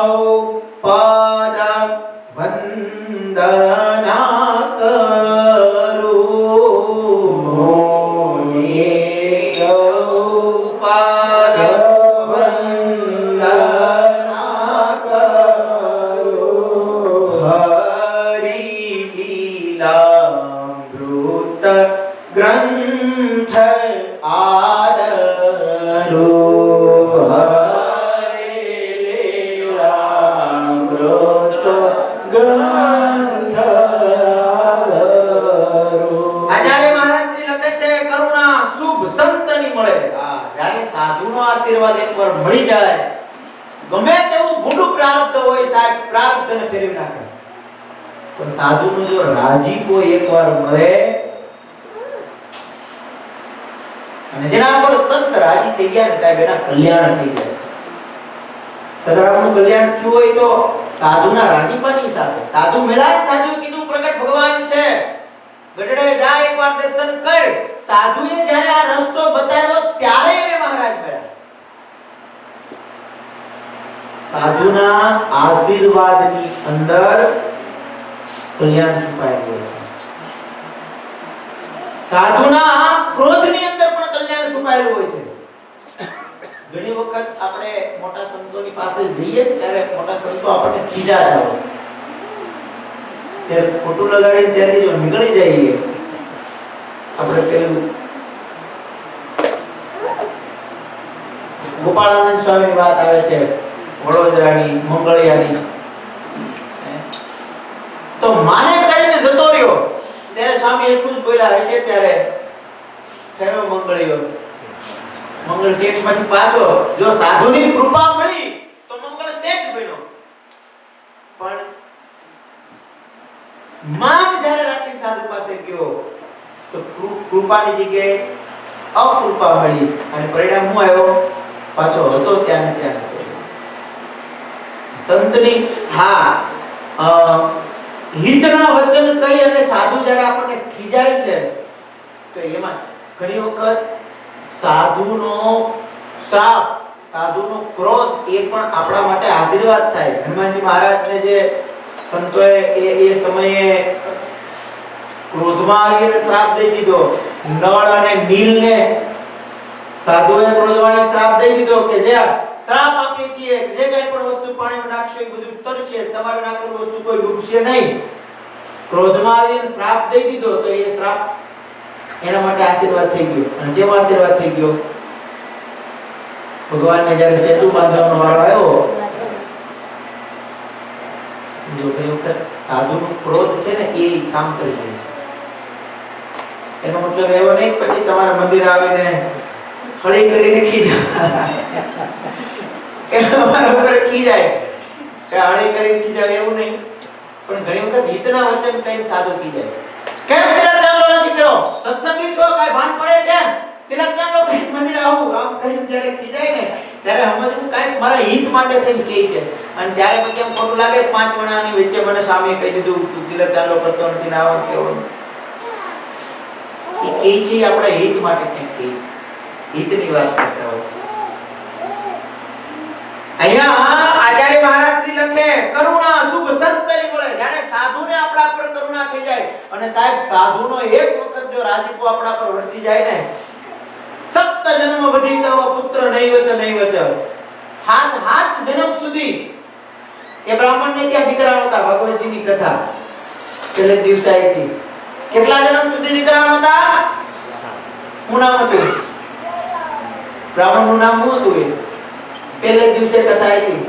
સૌપદ વંદના કરું મુનિ સૌપદ વંદના કરું હરિ લીલામૃત ગ્રંથ આદરો આશીર્વાદ એકવાર મળી જાય, ગમે તેવું ભૂંડું પ્રારબ્ધ હોય સાહેબ, પ્રારબ્ધને ફેરવી નાખે. પણ સાધુનો જો રાજીપો એકવાર મળે અને જેના પર સંત રાજી થઈ ગયા સાહેબ, એના કલ્યાણ થઈ જાય. સદારામનું કલ્યાણ થયું હોય તો સાધુના રાજીપાની હિસાબે. સાધુ મેળા જ સાધુએ કીધું પ્રગટ ભગવાન છે, ગઢડે જા એકવાર દર્શન કર. સાધુએ જ્યારે આ રસ્તો બતાવ્યો ત્યારે એને મહારાજ મળ્યા. સાધુના આશીર્વાદની અંદર કલ્યાણ છુપાયેલું છે. સાધુના ક્રોધની અંદર પણ કલ્યાણ છુપાયેલું હોય છે. ઘણી વખત આપણે મોટા સંતોની પાસે જઈએ ત્યારે મોટા સંતો આપણને ખીજાતા હોય, ત્યારે ખોટું લગાડીને ત્યાંથી જો નીકળી જઈએ આપણે પેલું ગોપાળાનંદ સ્વામીની વાત આવે છે, વડોદરાની મંગળિયાની. તો માને કરીને જતો રહ્યો ત્યારે સ્વામી એટલું જ બોલ્યા હશે ત્યારે ફેરો મંગળિયો. મંગળ શેઠ માંથી પાછો જો સાધુની કૃપા મળી તો મંગળ શેઠ બન્યો. પણ માન જ્યારે રાખીને સાધુ પાસે ગયો તો કૃપાની જગ્યાએ અકૃપા મળી અને પરિણામ શું આવ્યો? પાછો હતો ત્યાં ત્યાં. સંતની હિતના વચન કહી અને સાધુ જ્યારે આપણને ખીજાય છે તો એમાં ઘણી વખત સાધુનો શ્રાપ, સાધુનો ક્રોધ એ પણ આપણા માટે આશીર્વાદ થાય. હનુમાનજી મહારાજને જે સંતોએ એ સમયે ક્રોધમાં આવીને શ્રાપ દઈ દીધો, નળ અને નીલને સાધુએ ક્રોધમાં શ્રાપ દઈ દીધો કે જે શ્રાપ આપીએ છીએ કે જે કંઈ પણ વસ્તુ પાણીમાં નાખશો એ બધું તરશે, તમારે નાખેલું વસ્તુ કોઈ ડૂબશે નહીં. ક્રોધમાં આવીને શ્રાપ દઈ દીધો તો એ શ્રાપ એના માટે આશીર્વાદ થઈ ગયો. અને જેવો આશીર્વાદ થઈ ગયો, ભગવાનને જ્યારે સેતુ બાંધવાનો વારો આવ્યો, જો એ વખત સાધુનો ક્રોધ છે ને એ કામ કરી દે છે. એનો મતલબ એવો નહીં પછી તમારા મંદિર આવીને હળી કરીને ખીજાય કે અમારા ઉપર ખીજાય કે હળી કરીને ખીજાય એવું નહીં. પણ ઘણી વખત હિતના વચન કઈ સાધુ ખીજાય. કેમ તિલક ચાંદલો નથી કર્યો? સત્સંગી છો, કાઈ ભાન પડે છે? તિલક ચાંદલો કરી મંદિર આવું આમ કરીને જ્યારે ખીજાય ને ત્યારે સમજવું કાઈ મારા હિત માટે થઈને કહે છે. અને ત્યારે પછી એમ ખોટું લાગે, 5 વણાની વચ્ચે મને સ્વામીએ કહી દીધું તું તિલક ચાંદલો કરતો નથી ને આવો કેવો. એ કહે છે આપણા હિત માટે કંઈક કહે છે, હિતની વાત કરતા હોય છે. અહીંયા આચાર્ય મહારાજ શ્રી લખે કરુણા શુભ સંતની મળે. જ્યારે સાધુને આપણા પર કરુણા થઈ જાય અને સાહેબ સાધુનો એક વખત જો રાજીપો આપણા પર વરસી જાય ને, સપ્ત જન્મ વધી તવ પુત્ર નૈવચ નૈવચ, હાથ જન્મ સુધી. એ બ્રાહ્મણને ત્યાં દીકરા નહોતા, ભગવતજીની કથા છેલ્લે દિવસે આવી હતી. કેટલા જન્મ સુધી દીકરા નહોતા? શું નામ હતું બ્રાહ્મણનું? નામ શું હતું? એ પહેલે દિવસે કથા આવી,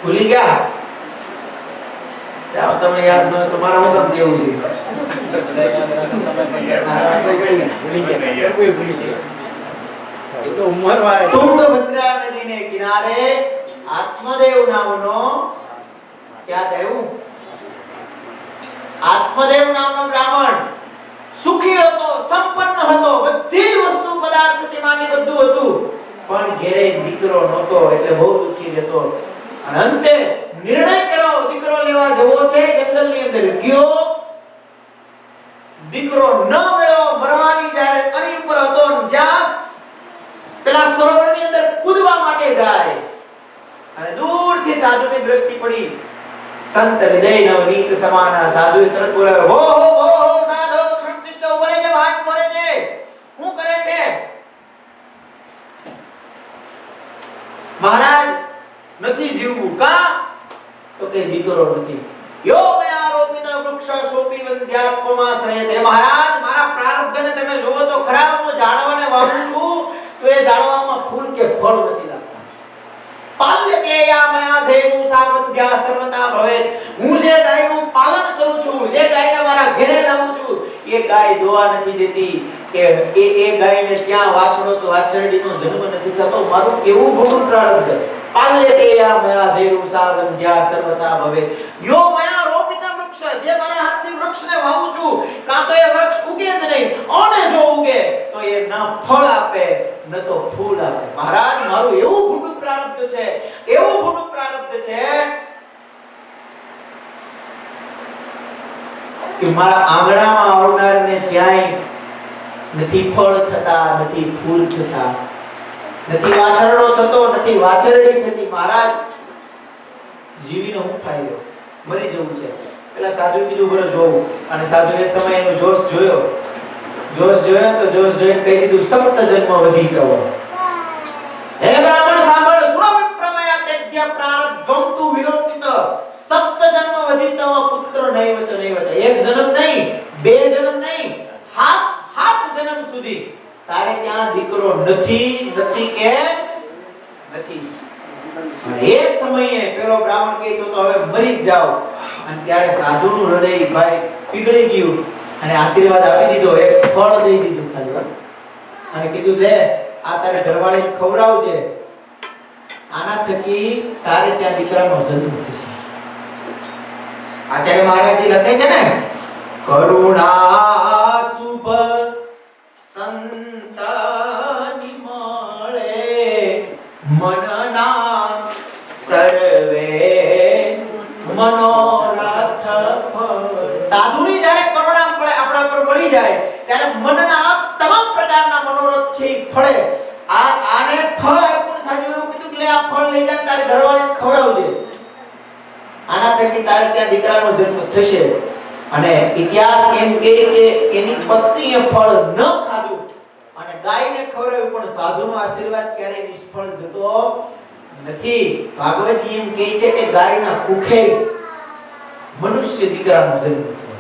ભૂલી ગયા? તમને યાદ ન તો મારા હું કેવું છે. તુંગભદ્રા નદીને કિનારે આત્મદેવ નામનો ક્યાં થયું? આત્મદેવ નામનો બ્રાહ્મણ સુખી હતો, સંપન્ન હતો, બધી જ વસ્તુ પદાર્થ તેમાંની બધું હતું, પણ ઘેરે દીકરો નહોતો એટલે બહુ દુખી રહેતો. અને અંતે નિર્ણય કર્યો દીકરો લેવા જવો છે. જંગલની અંદર ગયો, દીકરો ન મળ્યો. મરવાની જ્યારે અણી ઉપર હતો, જ્યાં પેલા સરોવરની અંદર કૂદવા માટે જાય દ્રષ્ટિ પડી. સંત હૃદય નવનીત સમાના. સાધુએ તરત બોલાવ્યો, હો સાધુ ક્ષણતિષ્ઠ બોલે છે, ભાઈ બોલે છે, શું કરે છે? મહારાજ નથી જીવવું. કા? તો કે દીકરો નથી. યો મયા રોપિત વૃક્ષ સોપી વંદ્યાત્મમાશ્રયતે. મહારાજ મારા પ્રારબ્ધને તમે જોવો તો ખરા, હું ઝાડવાને વાવું છું તો એ ઝાડવામાં ફૂલ કે ફળ નથી લાગતા. પાલ્યતે યા મયા ધેનુ સાવધ્યા સર્વતા ભવેત. હું જે ગાયનું પાલન કરું છું, જે ગાયને મારા ઘરે લાવું છું, એ ગાય દોવા નથી દેતી. એ ગાયને ત્યાં વાછડો તો વાછરડીનો જન્મ નથી થતો. મારું કેવું મોટું પ્રારબ્ધ. પાલ્યતે યા મયા ધેનુ સાવધ્યા સર્વતા ભવેત. યો મયા રોપિત વૃક્ષ. જે મારા હાથથી વૃક્ષને વાવું છું, કાં તો એ વૃક્ષ ઉગે જ નહીં, અને જો ઉગે તો એ ન ફળ આપે ન તો ફૂલ આપે. મહારાજ મારું એવું મોટું પ્રારબ્ધ છે, એવું મોટું પ્રારબ્ધ છે કે મારા આંગણામાં આવનારને ક્યાંય નથી ફળ થતા, નથી ફૂલ થતા, નથી વાછરડો થતો, નથી વાછરડી થતી. મહારાજ જીવીને હું ફાયદો? મરી જવું છે. પેલા સાધુએ કીધું બરો જોવું. અને સાધુએ સમય એનો જોશ જોયો તો જોશ જોઈને કહી દીધું, સપ્ત જન્મ વધી ગયો. હે બ્રાહ્મણ સાંભળ, સુરો વિપ્રમયા તેજ્ય પ્રારબ્ધમ તુ વિલોપિત. સપ્ત જન્મ વધી તવ પુત્ર નૈવત નૈવત. એક જન્મ નહીં, બે જન્મ નહીં, સાત જન્મ સુધી તારે ત્યાં દીકરો નથી કે નથી. એ સમયે પેલો બ્રાહ્મણ કહે તો હવે મરી જ જાવ. અને ત્યારે સાધુનું હૃદય ભાઈ પીગળી ગયું અને આશીર્વાદ આપી દીધો. એક ફળ દઈ દીધું ખાલી, અને કીધું લે આ તારે ઘરવાળીને ખવડાવજે, આના થકી તારે ત્યાં દીકરાનો જન્મ થશે. આચાર્ય મહારાજજી લખે છે ને, કરુણા શુભ સંતાની મળે મનના સર્વે મનોરથ ફળ. સાધુની જ્યારે કરુણા મળે આપણા પર મળી જાય ત્યારે મનના તમામ પ્રકારના મનોરથ છે ફળે. આને ફળ આપ્યું. સાધુએ એવું કીધું કે આ ફળ લઈ જા, તારે ઘરવાળીને ખવડાવજે, આના થકી તારે ત્યાં દીકરાનો જન્મ થશે. અને ઇતિહાસ એમ કહે કે એની પત્નીએ ફળ ન ખાધું અને ગાયને ખવડાવ્યું, પણ સાધુનો આશીર્વાદ ક્યારેય નિષ્ફળ જતો નથી. ભાગવતજી એમ કહે છે કે ગાયના કુખે મનુષ્ય દીકરાનો જન્મ થયો.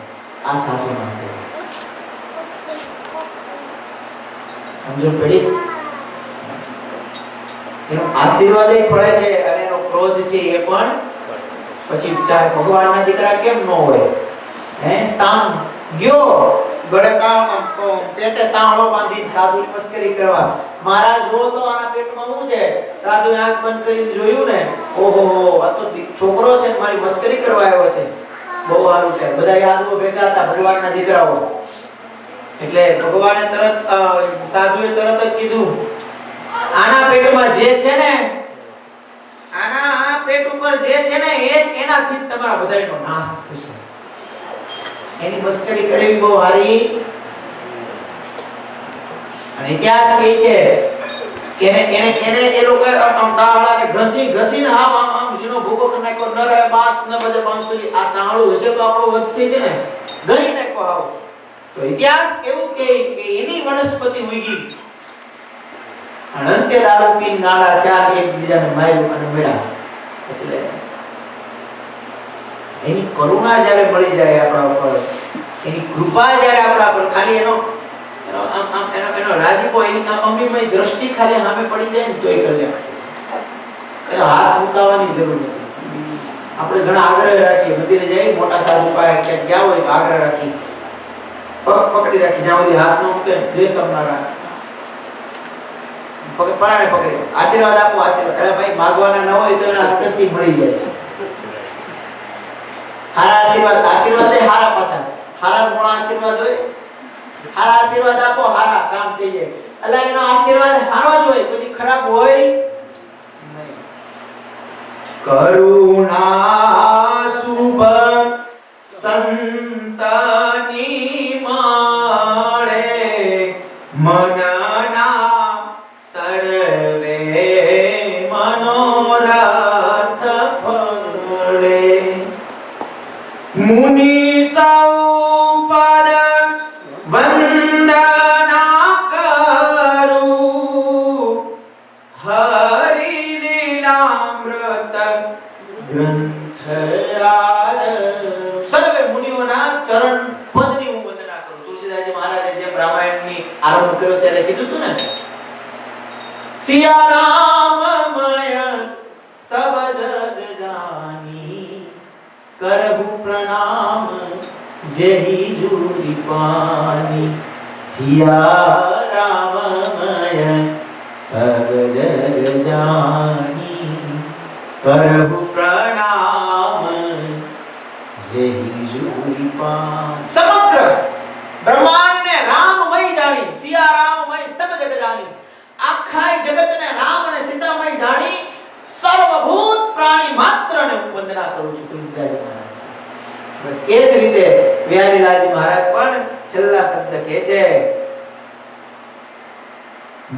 આ સાધુનો આશીર્વાદ સમજો પડી. એનો આશીર્વાદ ફળે છે અને એનો ક્રોધ છે એ પણ પછી ચાહે ભગવાનના દીકરા કેમ ન હોય. સામ ગયો ગળકામ પેટે તાળો બાંધીને સાધુની મસ્કરી કરવા. મહારાજ જો તો આના પેટમાં શું છે? સાધુએ આંખ બંધ કરીને જોયું ને, ઓહો આ તો છોકરો છે, મારી મસ્કરી કરવા આવ્યો છે. બહુ સારું છે. બધા યાદવો ભેગા હતા, ભગવાનના દીકરાઓ. એટલે ભગવાને તરત સાધુએ તરત જ કીધું, આના પેટમાં જે છે ને, આના પેટ ઉપર જે છે ને એનાથી જ તમારા બધાયનો નાશ થશે. એની મસ્કરી કરવી બહુ હારી. અને ત્યાં કહે છે કે એને એ લોકો આમ તાળાને ઘસીને આમ જીનો ભૂકો કરી નાખ્યો. ન રહે બાસ ન બજે બાંસુરી. આ તાળું હશે તો આપણો વધતી છે ને, ગઈ નાખ્યો આવો. તો ઇતિહાસ એવું કે એની વનસ્પતિ ઉગી. અનંતે દારૂ પીને નાળા ચાર એકબીજાને માર્યું અને મળ્યા. એટલે એની કરુણા જ્યારે મળી જાય આપણા ઉપર, એની કૃપા જ્યારે આપણા પર, ખાલી એનો રાજીપો, એની અમીમય દ્રષ્ટિ ખાલી સામે પડી જાય ને તોય કલ્યાણ. હાથ મુકાવવાની જરૂર નથી. આપણે ઘણા આગ્રહ રાખીએ, મંદિરે જઈએ, મોટા સાધુ પાસે ક્યાંક ગયા હોય તો આગ્રહ રાખી, પગ પકડી રાખી, જ્યાં સુધી હાથ ન મૂકે દ્વેષ ના રાખે, પરાણે પકડી આશીર્વાદ આપો, આશીર્વાદ. અરે ભાઈ માગવાના ન હોય તો એના હસ્તથી મળી જાય. હારા આશીર્વાદ એ હારા પાછા હારા મોળા આશીર્વાદ હોય. હારા આશીર્વાદ આપો, હારા કામ થઈ જાય. એટલે એનો આશીર્વાદ હારો જ હોય, કોઈ ખરાબ હોય નહીં. કરુણા શુભ સંતની મળે મનના સર્વે મનોરથ ફળ. મુનિ સૌ પદ વંદના કરું, હરિ લીલામૃત ગ્રંથ યાદ. સર્વે મુનિઓના ચરણ પદની હું વંદના કરું. તુલસીદાસજી મહારાજે જેમ રામાયણની આરંભ કર્યો ત્યારે કીધું હતું ને, સિયા રામમય સબ જગ જાની, કરહુ પ્રણામ જેહી જુરી પાની. સિયા રામમય સબ જગ જાની, કરહુ પ્રણામ જેહી જુરી પાની. સમગ્ર બ્રહ્માંડને રામમય જાણી, સિયા રામમય સબ જગ જાની, આખા જગતને રામ અને સીતામય જાણી સર્વભૂત પ્રાણી માત્રને હું વંદના કરું છું. તુલસીદાસજી મહારાજ બસ એ જ રીતે બિહારીલાલજી મહારાજ પણ છેલ્લા શબ્દ કહે છે,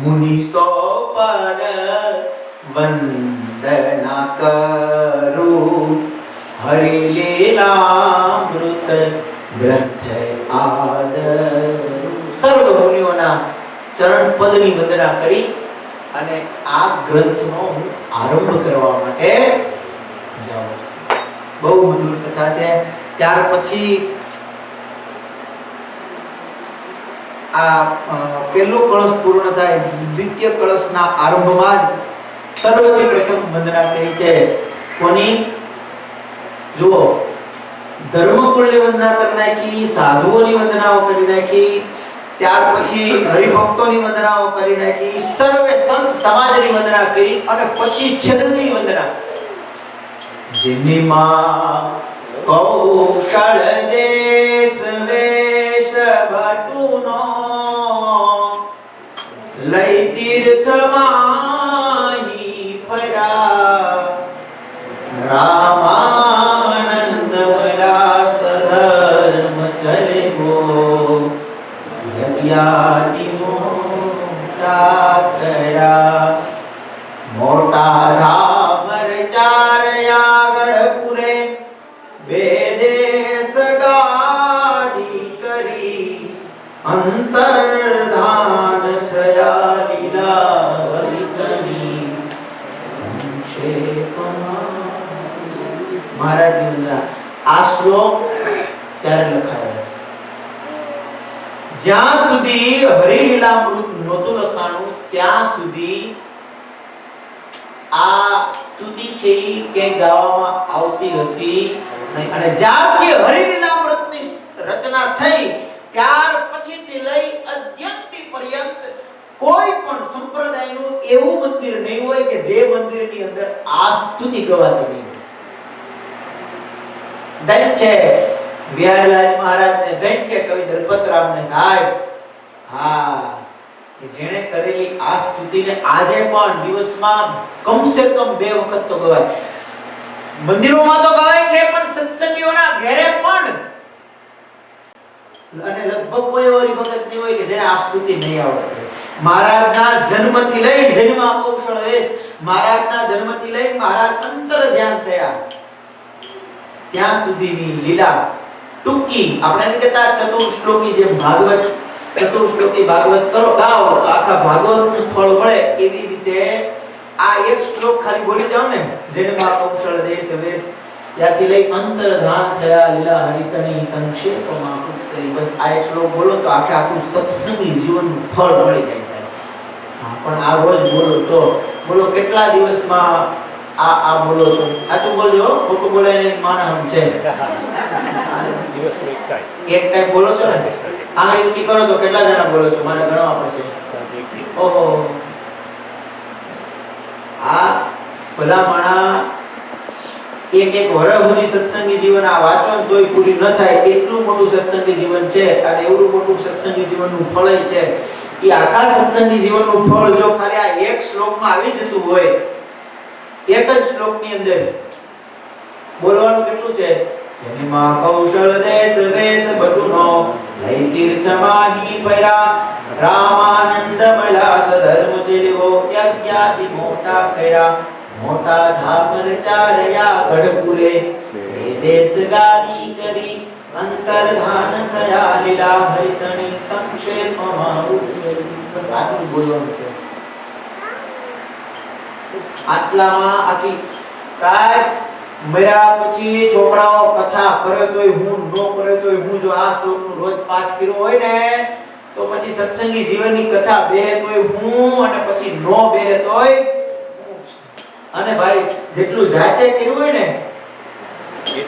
મુનિ સો પદ વંદના કરું, હરિ લીલામૃત ગ્રંથ આદરું. સર્વ મુનિઓના ચરણ પદની વંદના કરી અને આ ગ્રંથનો હું આરંભ કરવા માટે જાઉં છું. બહુ મધુર કથા છે. ત્યાર પછી આ પહેલો કળશ પૂર્ણ થાય, દ્વિતીય કળશના આરંભમાં જ સર્વથી પ્રથમ વંદના કરી છે. કોની? જુઓ, ધર્મકુળની વંદના કરી નાખી, સાધુઓની વંદનાઓ કરી નાખી, ત્યાર પછી હરિભક્તોની વંદનાઓ કરી નાખી, સર્વે સંત સમાજની વંદના કરી અને પછી છેલ્લી વંદના, જેની માં કૌશળ દેશ વેશ ભટુનો, લઈ તીર્થ માહી ફર્યા, રામાનંદ વિલાસ ધર્મ ચલેવો, યજ્ઞાદિ મોટા કર્યા, મોટા ધામર ચાર આગળ પૂરે, બે દેશ ગાદી કરી, અંતર્ધાન થયા લીલાવલિકની સંક્ષેપમાં. મહારાજની વંદના. આ શ્લોક ત્યારે લખાયો જ્યાં સુધી હરિલીલામૃત નહોતું લખાણું ત્યાં સુધી આ સ્તુતિ છે કે ગાવામાં આવતી હતી નહીં. અને જ્યારથી હરિલીલામૃતની રચના થઈ ત્યાર પછીથી લઈ અદ્યંત પર્યંત કોઈ પણ સંપ્રદાયનું એવું મંદિર નહીં હોય કે જે મંદિરની અંદર આ સ્તુતિ ગવાતી નહીં. ધન્ય છે બિહારીલાલ મહારાજને, ધન્ય છે કવિ દલપતરામને સાહેબ, હા, કે જેણે કરેલી આ સ્તુતિને આજે પણ દિવસમાં કમસે કમ 2 વખત તો ગવાય. મંદિરોમાં તો ગવાય છે પણ સત્સંગીઓના ઘરે પણ. અને લગભગ કોઈ એવો ભગત નહીં હોય કે જેને આ સ્તુતિ નહીં આવડે. મહારાજના જન્મથી લઈ જન્મ કૌશળ દેશ, મહારાજના જન્મથી લઈ મહારાજ અંતર ધ્યાન થયા ત્યાં સુધીની લીલા ટૂંકી, આપણે કહેતા ચતુર્શ્લોકી જેમ ભાગવત, ચતુર્શ્લોકી ભાગવત કરો ગાઓ તો આખા ભાગવતનું ફળ મળે, એવી રીતે આ એક શ્લોક ખાલી બોલી જાવ ને, જન્મ કૌશળ દેશ વેશ, ત્યાંથી લઈ અંતર્ધાન થયા લીલા હરિતની સંક્ષેપમાં કુત્સરી. બસ આ એક શ્લોક બોલો તો આખું સત્સંગી જીવનનું ફળ મળી જાય છે. પણ આ રોજ બોલો તો બોલો કેટલા દિવસમાં આ બોલો તો સાચું બોલજો, ખોટું બોલાય નહીં માનહમ છે. દિવસમાં એક ટાઈમ બોલો છો ને, આંગળી ઊંચી કરો તો કેટલા જણા બોલો છો? મારે ગણવા પડશે. ઓહો, આ ભલા માણા એક વર્ષ સુધી સત્સંગી જીવન આ વાંચો ને તોય પૂરી ન થાય એટલું મોટું સત્સંગી જીવન છે. અને એવું મોટું સત્સંગી જીવનનું ફળ છે. એ આખા સત્સંગી જીવનનું ફળ જો ખાલી આ એક શ્લોકમાં આવી જતું હોય, એક જ શ્લોકની અંદર બોલવાનું કેટલું છે? જન્મા કૌશળ દેશ વેશ બટુનો, લઈ તીર્થ માહી ફર્યા, રામાનંદ વિલાસ ધર્મ ચેલ્યો, યજ્ઞાદિ મોટા કર્યા, મોટા ધામ રચાર્યા ગઢપુરે, બે દેશ ગાદી કરી, અંતર્ધાન થયા લીલા હરિતણી સંક્ષેપમાં બસ આટલું બોલવાનું છે. આટલામાં આખી સાહેબ મર્યા પછી છોકરાઓ કથા કરે તોય હું, ન કરે તોય હું, જો આ શ્લોકનું રોજ પાઠ કર્યો હોય ને તો પછી સત્સંગી જીવનની કથા બેહે તોય હું, અને પછી નો બેહે તોય હું. અને ભાઈ જેટલું જાતે કર્યું હોય ને એ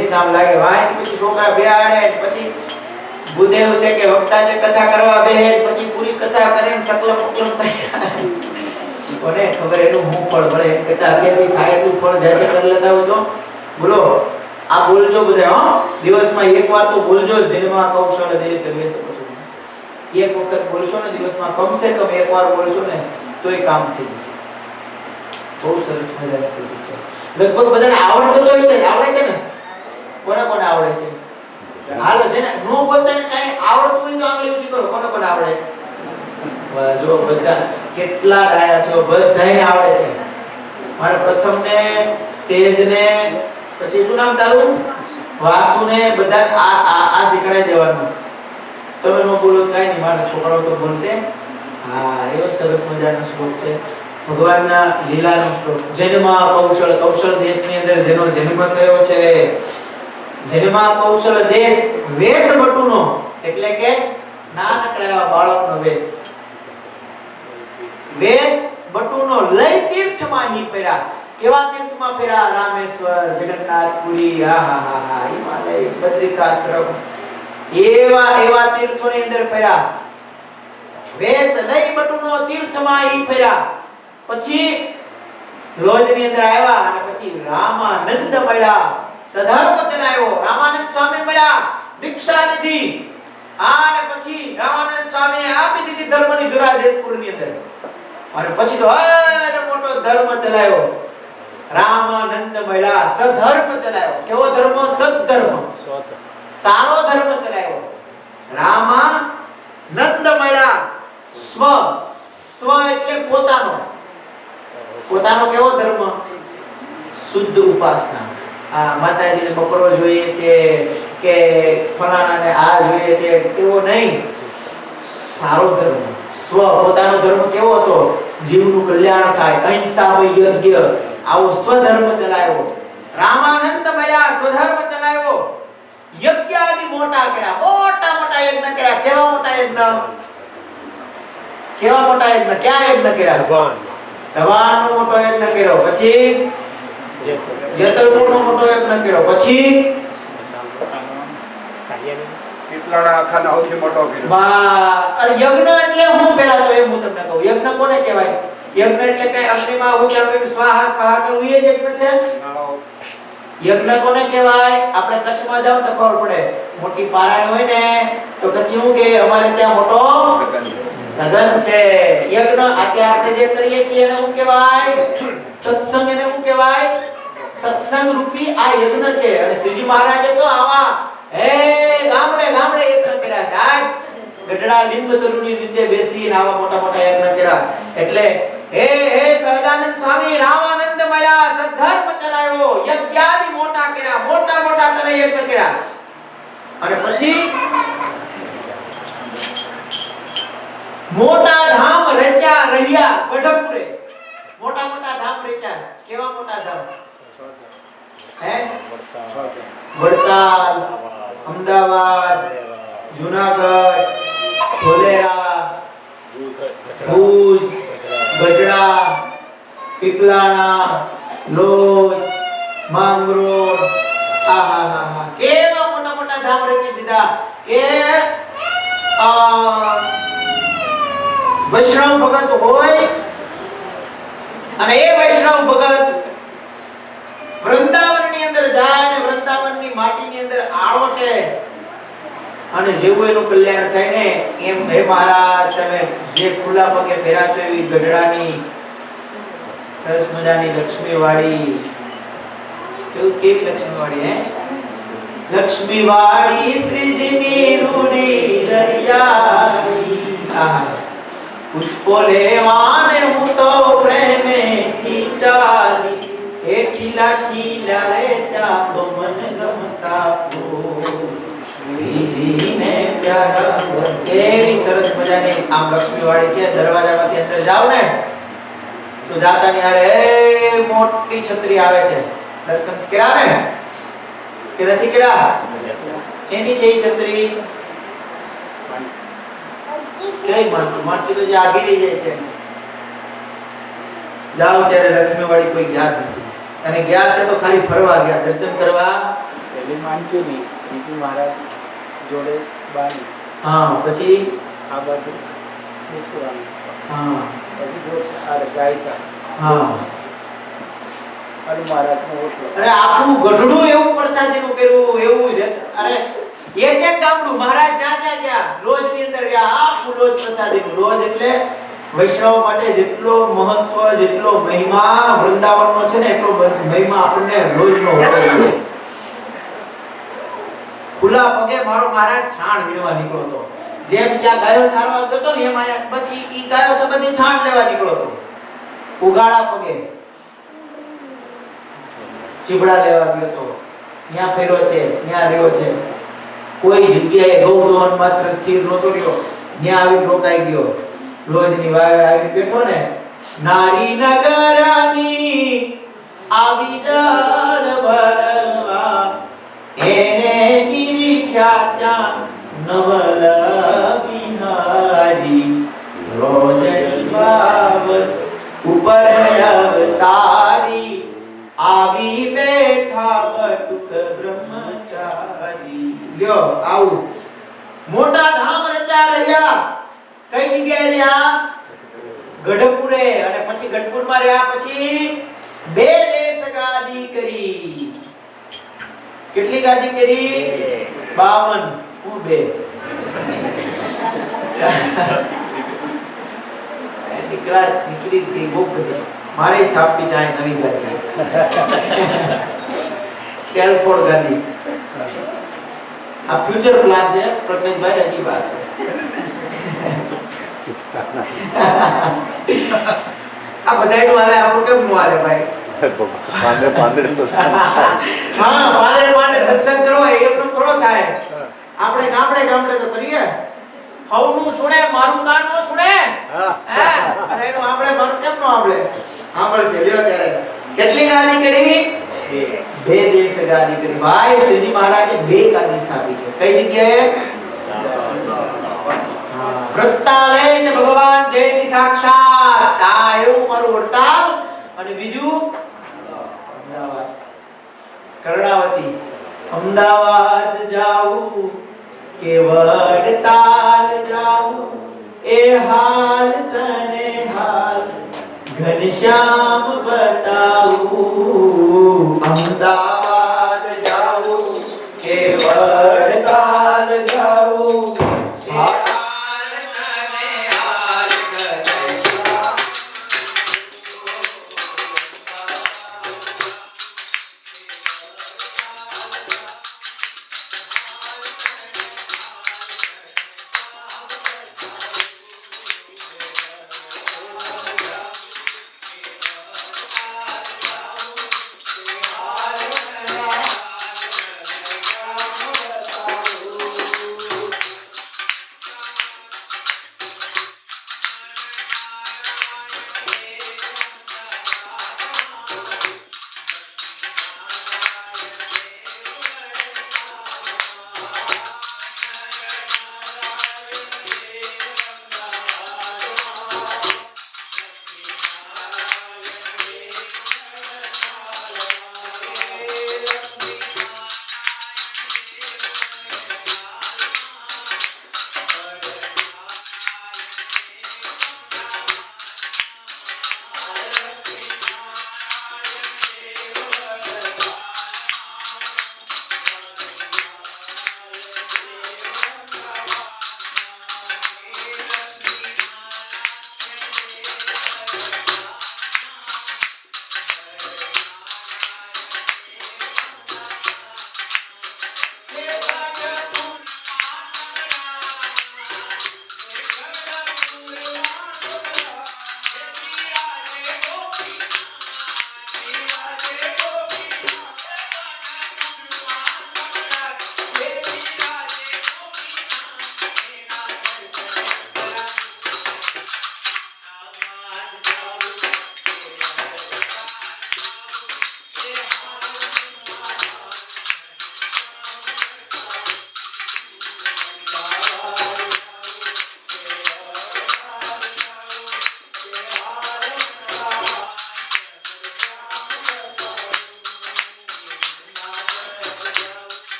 જ કામ લાગે. વાંચ પછી છોકરા બેહાડે પછી બુદેવ છે કે વક્તા જે કથા કરવા બેહે પછી પૂરી કથા કરીને સકલમ પકલમ થાય. કોને ખબર એનું હું ફળ મળે. એમ કહેતા અત્યારથી ખાય એટલું ફળ જાતે કરી લેતા હોય તો બોલો. આ બોલજો બધા, હો દિવસમાં એકવાર તો બોલજો. જન્મા કૌશલ દેશ વેશ બધું એક વખત બોલશો ને દિવસમાં, કમસે કમ એકવાર બોલશો ને તોય કામ થઈ જશે. બહુ સરસ મજાની સ્તુતિ છે. લગભગ બધાને આવડતો તો હશે. આવડે છે ને? કોને કોને આવડે છે? હાલો જેને નો બોલતા ને કાઈ આવડતું હોય તો આંગળી ઊંચી કરો. કોને કોને આવડે? જો બધા કેટલા ડાયા છો, બધાને આવડે છે. મારે પ્રથમ ને તેજ ને પછી શું નામ તારું? વાસુ ને બધા આ શીખડાઈ દેવાનું. તમે નો બોલો કાઈ નહીં, મારા છોકરાઓ તો બોલશે. હા, એવો સરસ મજાનો શ્લોક છે ભગવાનના લીલાનો શ્લોક. જન્મા કૌશલ, કૌશલ દેશની અંદર જેનો જન્મ થયો છે. જન્મા કૌશલ દેશ વેશ બટુનો, એટલે કે નાનકડા એવા બાળકનો વેશ. વેશ બટુનો લઈ તીર્થમાં હી ફર્યા. કેવા તીર્થમાં ફર્યા? રામેશ્વર, જગન્નાથપુરી, આહાહા, હિમાલય, બદ્રિકાશ્રમ, એવા તીર્થોની અંદર ફર્યા. વેશ લઈ બટુનો તીર્થમાં હી ફર્યા. પછી લોજની અંદર આવ્યા અને પછી રામાનંદ મળ્યા. સધર્મ ચલાવ્યો. રામાનંદ સ્વામી મળ્યા, દીક્ષા લીધી. અને પછી રામાનંદ સ્વામીએ આપી દીધી ધર્મની ધુરા જેતપુરની અંદર. અને પછી તો હર મોટો ધર્મ ચલાવ્યો. રામાનંદ મળ્યા, સધર્મ ચલાવ્યો. કેવો ધર્મ? સદ્ધર્મ, સારો ધર્મ ચલાવ્યો. રામાનંદ મળ્યા. સ્વ એટલે પોતાનો. પોતાનો કેવો ધર્મ? શુદ્ધ ઉપાસના. આ માતાજીને બકરો જોઈએ છે કે ફલાણાને આ જોઈએ છે, એવો નહીં. સારો ધર્મ, સ્વ પોતાનો ધર્મ કેવો હતો? જીવનું કલ્યાણ થાય, અહિંસા યજ્ઞ, આવો સ્વધર્મ ચલાવ્યો. રામાનંદ મળ્યા, સ્વધર્મ ચલાવ્યો. યજ્ઞ આદિ મોટા કર્યા, મોટા યજ્ઞ કર્યા. કેવા મોટા યજ્ઞ? કેવા મોટા યજ્ઞ? ક્યાં યજ્ઞ કર્યા? રવાણનો મોટો યજ્ઞ કર્યો. પછી જેતલપુરનો મોટો યજ્ઞ કર્યો. પછી પીપળાના આખાનો સૌથી મોટો કર્યો. વાહ! અરે યજ્ઞ એટલે હું પહેલા તો એમ હું તમને કહું, યજ્ઞ કોને કહેવાય? યજ્ઞ એટલે કઈ અગ્નિમાં હું ચાલુ સ્વાહા સ્વાહા કહું, એ જ યજ્ઞ છે. યજ્ઞ કોને કહેવાય? આપણે કચ્છમાં જાવ તો ખબર પડે. મોટી પારાયણ હોય ને તો કચ્છી હું કે અમારે ત્યાં મોટો સગન છે. યજ્ઞ અત્યારે આપણે જે કરીએ છીએ એને શું કહેવાય? સત્સંગ. એને શું કહેવાય? સત્સંગ રૂપી આ યજ્ઞ છે. અને શ્રીજી મહારાજે તો આવા ગામડે યજ્ઞ કર્યા છે. આ ગઢડા લીંબ તરુની નીચે બેસીને આવા મોટા યજ્ઞ કર્યા. એટલે હે સહજાનંદ સ્વામી, રામાનંદ મળ્યા, સદ્ધર્મ ચલાવ્યો, યજ્ઞાદિ મોટા કર્યા. મોટા તમે યજ્ઞ કર્યા. અને પછી મોટા ધામ રચ્યા રહ્યા ગઢપુરે. મોટા ધામ રચ્યા. કેવા મોટા ધામ? હે? વડતાલ, અમદાવાદ, જૂનાગઢ, ધોલેરા, ભુજ, ગઢડા, પીપલાણા, લોજ, માંગરોળ. આહાહા, કેવા મોટા ધામ રચી દીધા. કે વૈષ્ણવ ભગત હોય અને એ વૈષ્ણવ ભગત વૃંદાવનની અંદર જાય ને વૃંદાવનની માટીની અંદર આળોટે અને જેવું એનું કલ્યાણ થાય ને એમ. હે મહારાજ, તમે જે ખુલ્લા પગે ફેરા છો એવી ગઢડાની સરસ મજાની લક્ષ્મી વાળી. કેવું કેવી લક્ષ્મી વાળી? હે લક્ષ્મી વાળી શ્રીજીની રૂડી રળિયાળી. આહા, પુષ્પો લેવાને હું તો પ્રેમેથી ચાલી. એ ખીલા ખીલા રે ત્યાં તો મન ગમતા ફૂલ શ્રીજીને પ્યારા એવી સરસ મજાની આમ લક્ષ્મીવાળી છે દરવાજામાંથી અંદર જાવ ને તો જાતાની હારે એ મોટી છત્રી આવે છે દર્શન કર્યા ને કે નથી કર્યા એની છે ઈ છત્રી કઈ માટી તો જે આગી રહી જાય છે જાઓ ત્યારે લક્ષ્મીવાળી કોઈ યાદ નથી અને ગયા છે તો ખાલી ફરવા ગયા દર્શન કરવા પહેલી માનતી નહીં બીજી મહારાજ જોડે બાની હા પછી આ બાજુ મુસ્કુરાની હા પછી જોડ આ ગાયસા હા અને મહારાજનો ઓટલો અરે આખું ગઢડું એવું પ્રસાદીનું કર્યું એવું છે અરે એક એક ગામડું મહારાજ જ્યાં ગયા રોજની અંદર ગયા આખું રોજ પ્રસાદીનું રોજ એટલે વૈષ્ણવ માટે જેટલો મહત્વ જેટલો મહિમા વૃંદાવનનો છે ને એટલો મહિમા આપણને રોજનો હોય ખુલ્લા પગે મારો મહારાજ છાણ વીણવા નીકળ્યો હતો જેમ ત્યાં ગાયો છાણવા ગયો હતો ને એમ આયા બસ ઈ ગાયો સંબંધી છાણ લેવા નીકળ્યો હતો ઉગાડા પગે ચીબડા લેવા ગયો હતો ત્યાં ફેરો છે ત્યાં રહ્યો છે કોઈ જગ્યાએ ગૌડોહન માત્ર સ્થિર નહોતો રહ્યો ત્યાં આવી રોકાઈ ગયો રોજની વાવે આવી બેઠો ને નારી નગરની આવી જલ ભરવા એને નિરીખ્યા ત્યાં નવલ વિહારી રોજની વાવ ઉપર અવતારી આવી બેઠા બટુક બ્રહ્મચારી લ્યો આવું મોટા ધામ રચા રહ્યા કઈ જગ્યાએ રહ્યા ગઢપુરે અને પછી ગઢપુરમાં રહ્યા પછી બે દેશ ગાદી કરી કેટલી ગાદી કરી 52 હું બે દીકરા નીકળી ગઈ બહુ બધી મારે સ્થાપી જાય નવી ગાદી કેલફોર્ડ ગાદી આ ફ્યુચર પ્લાન છે પ્રજ્ઞેશભાઈ હજી વાત છે આ બધાયનું હાલે આપણું કેમ નું હાલે ભાઈ પાંદડે પાંદડે સત્સંગ હા પાંદડે સત્સંગ કરો એકદમ થોડો થાય આપણે ગામડે ગામડે તો કરીએ હવનું સુણે મારું કાન નો સુણે હા બધાયનું આપણે મારું કેમ નો આપણે સાંભળશે લ્યો ત્યારે કેટલી ગાદી કરી બે દેશ ગાદી કરી ભાઈ શ્રીજી મહારાજે બે ગાદી સ્થાપી છે કઈ જગ્યાએ વૃત્તાલય છે ભગવાન જયતિ સાક્ષાત આ એવું મારું વડતાલ અને બીજું અમદાવાદ કર્ણાવતી અમદાવાદ જાવું કે વડતાલ જાવું એ હાલ તને હાલ ઘનશ્યામ બતાવું અમદાવાદ જાવું કે વડતાલ જાવું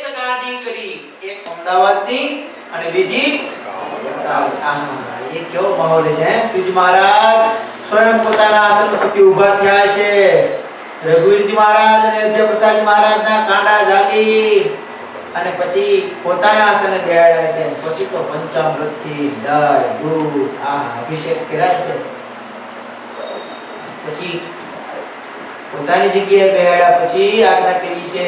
સગાદી કરી, એક અમદાવાદની અને બીજી એ કેવો માહોલ છે હે? શ્રીજી મહારાજ સ્વયં પોતાના આસન પરથી ઊભા થયા છે. રઘુવીરજી મહારાજ અને અયોધ્યા પ્રસાદ મહારાજના કાંડા ઝાલી અને પછી પોતાના આસને બેહાડ્યા છે. પછી તો પંચામૃતથી દહીં દૂધ અભિષેક કર્યા છે. પછી પોતાની જગ્યાએ બેહાડ્યા પછી આજ્ઞા કરી છે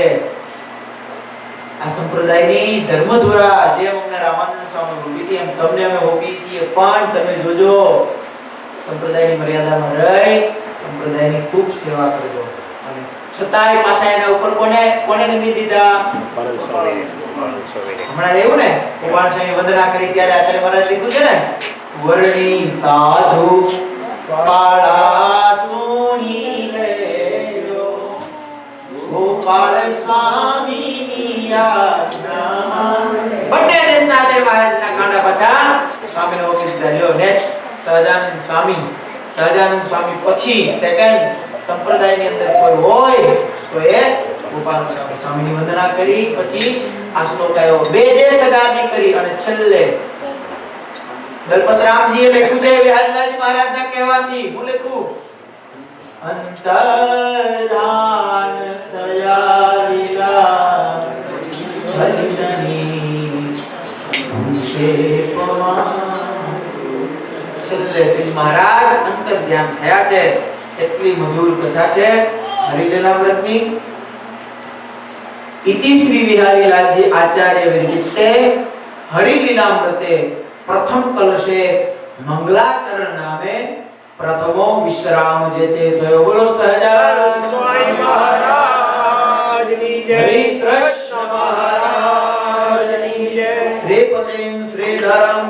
આ સંપ્રદાયની ધર્મધુરા જેમ અમને રામાનંદ સ્વામી રૂપી હતી એમ તમને અમે હોપી છીએ, પણ તમે જોજો સંપ્રદાયની મર્યાદામાં રહી સંપ્રદાયની ખૂબ સેવા કરજો. અને છતાંય પાછા એના ઉપર કોને નિમિત્ત દીધા? હમણાં એવું ને ઉપાસનાની વંદના કરી ત્યારે આચાર્ય મહારાજ લીધું છે ને, વર્ણી સાધુ પાળા સુની લેજો ગોપાલ સ્વામીની આજ્ઞા. બંને દેશના આચાર્ય મહારાજના કાંડા પાછા સ્વામીને ઓફિસ દીધા. લ્યો નેક્સ્ટ સહજાનંદ સ્વામી પછી સેકન્ડ સંપ્રદાયની અંદર કોઈ હોય તો એ ગોપાલ સ્વામીની વંદના કરી પછી આ શ્લોક આવ્યો. બે જે સગાદી કરી અને છેલ્લે દલપતરામજીએ લખ્યું છે વિહારીલાલજી મહારાજના કહેવાથી. હું લખું અંતર્ધાન થયા લીલા ભજની સંક્ષેપમાં. છેલ્લે શ્રી મહારાજ અંતર ધ્યાન થયા છે. એટલી મધુર કથા છે હરિલીલા વ્રતની. ઇતિ શ્રી વિહારીલાલજી આચાર્ય વિરચિતે હરિલીલામૃતે પ્રથમ કલશે મંગલાચરણ નામે પ્રથમો વિશ્રામ જે તે થયો. બોલો સહજાનંદ સ્વામી મહારાજની જય. હરિ કૃષ્ણ મહારાજની જય. શ્રી પતિમ શ્રીધરમ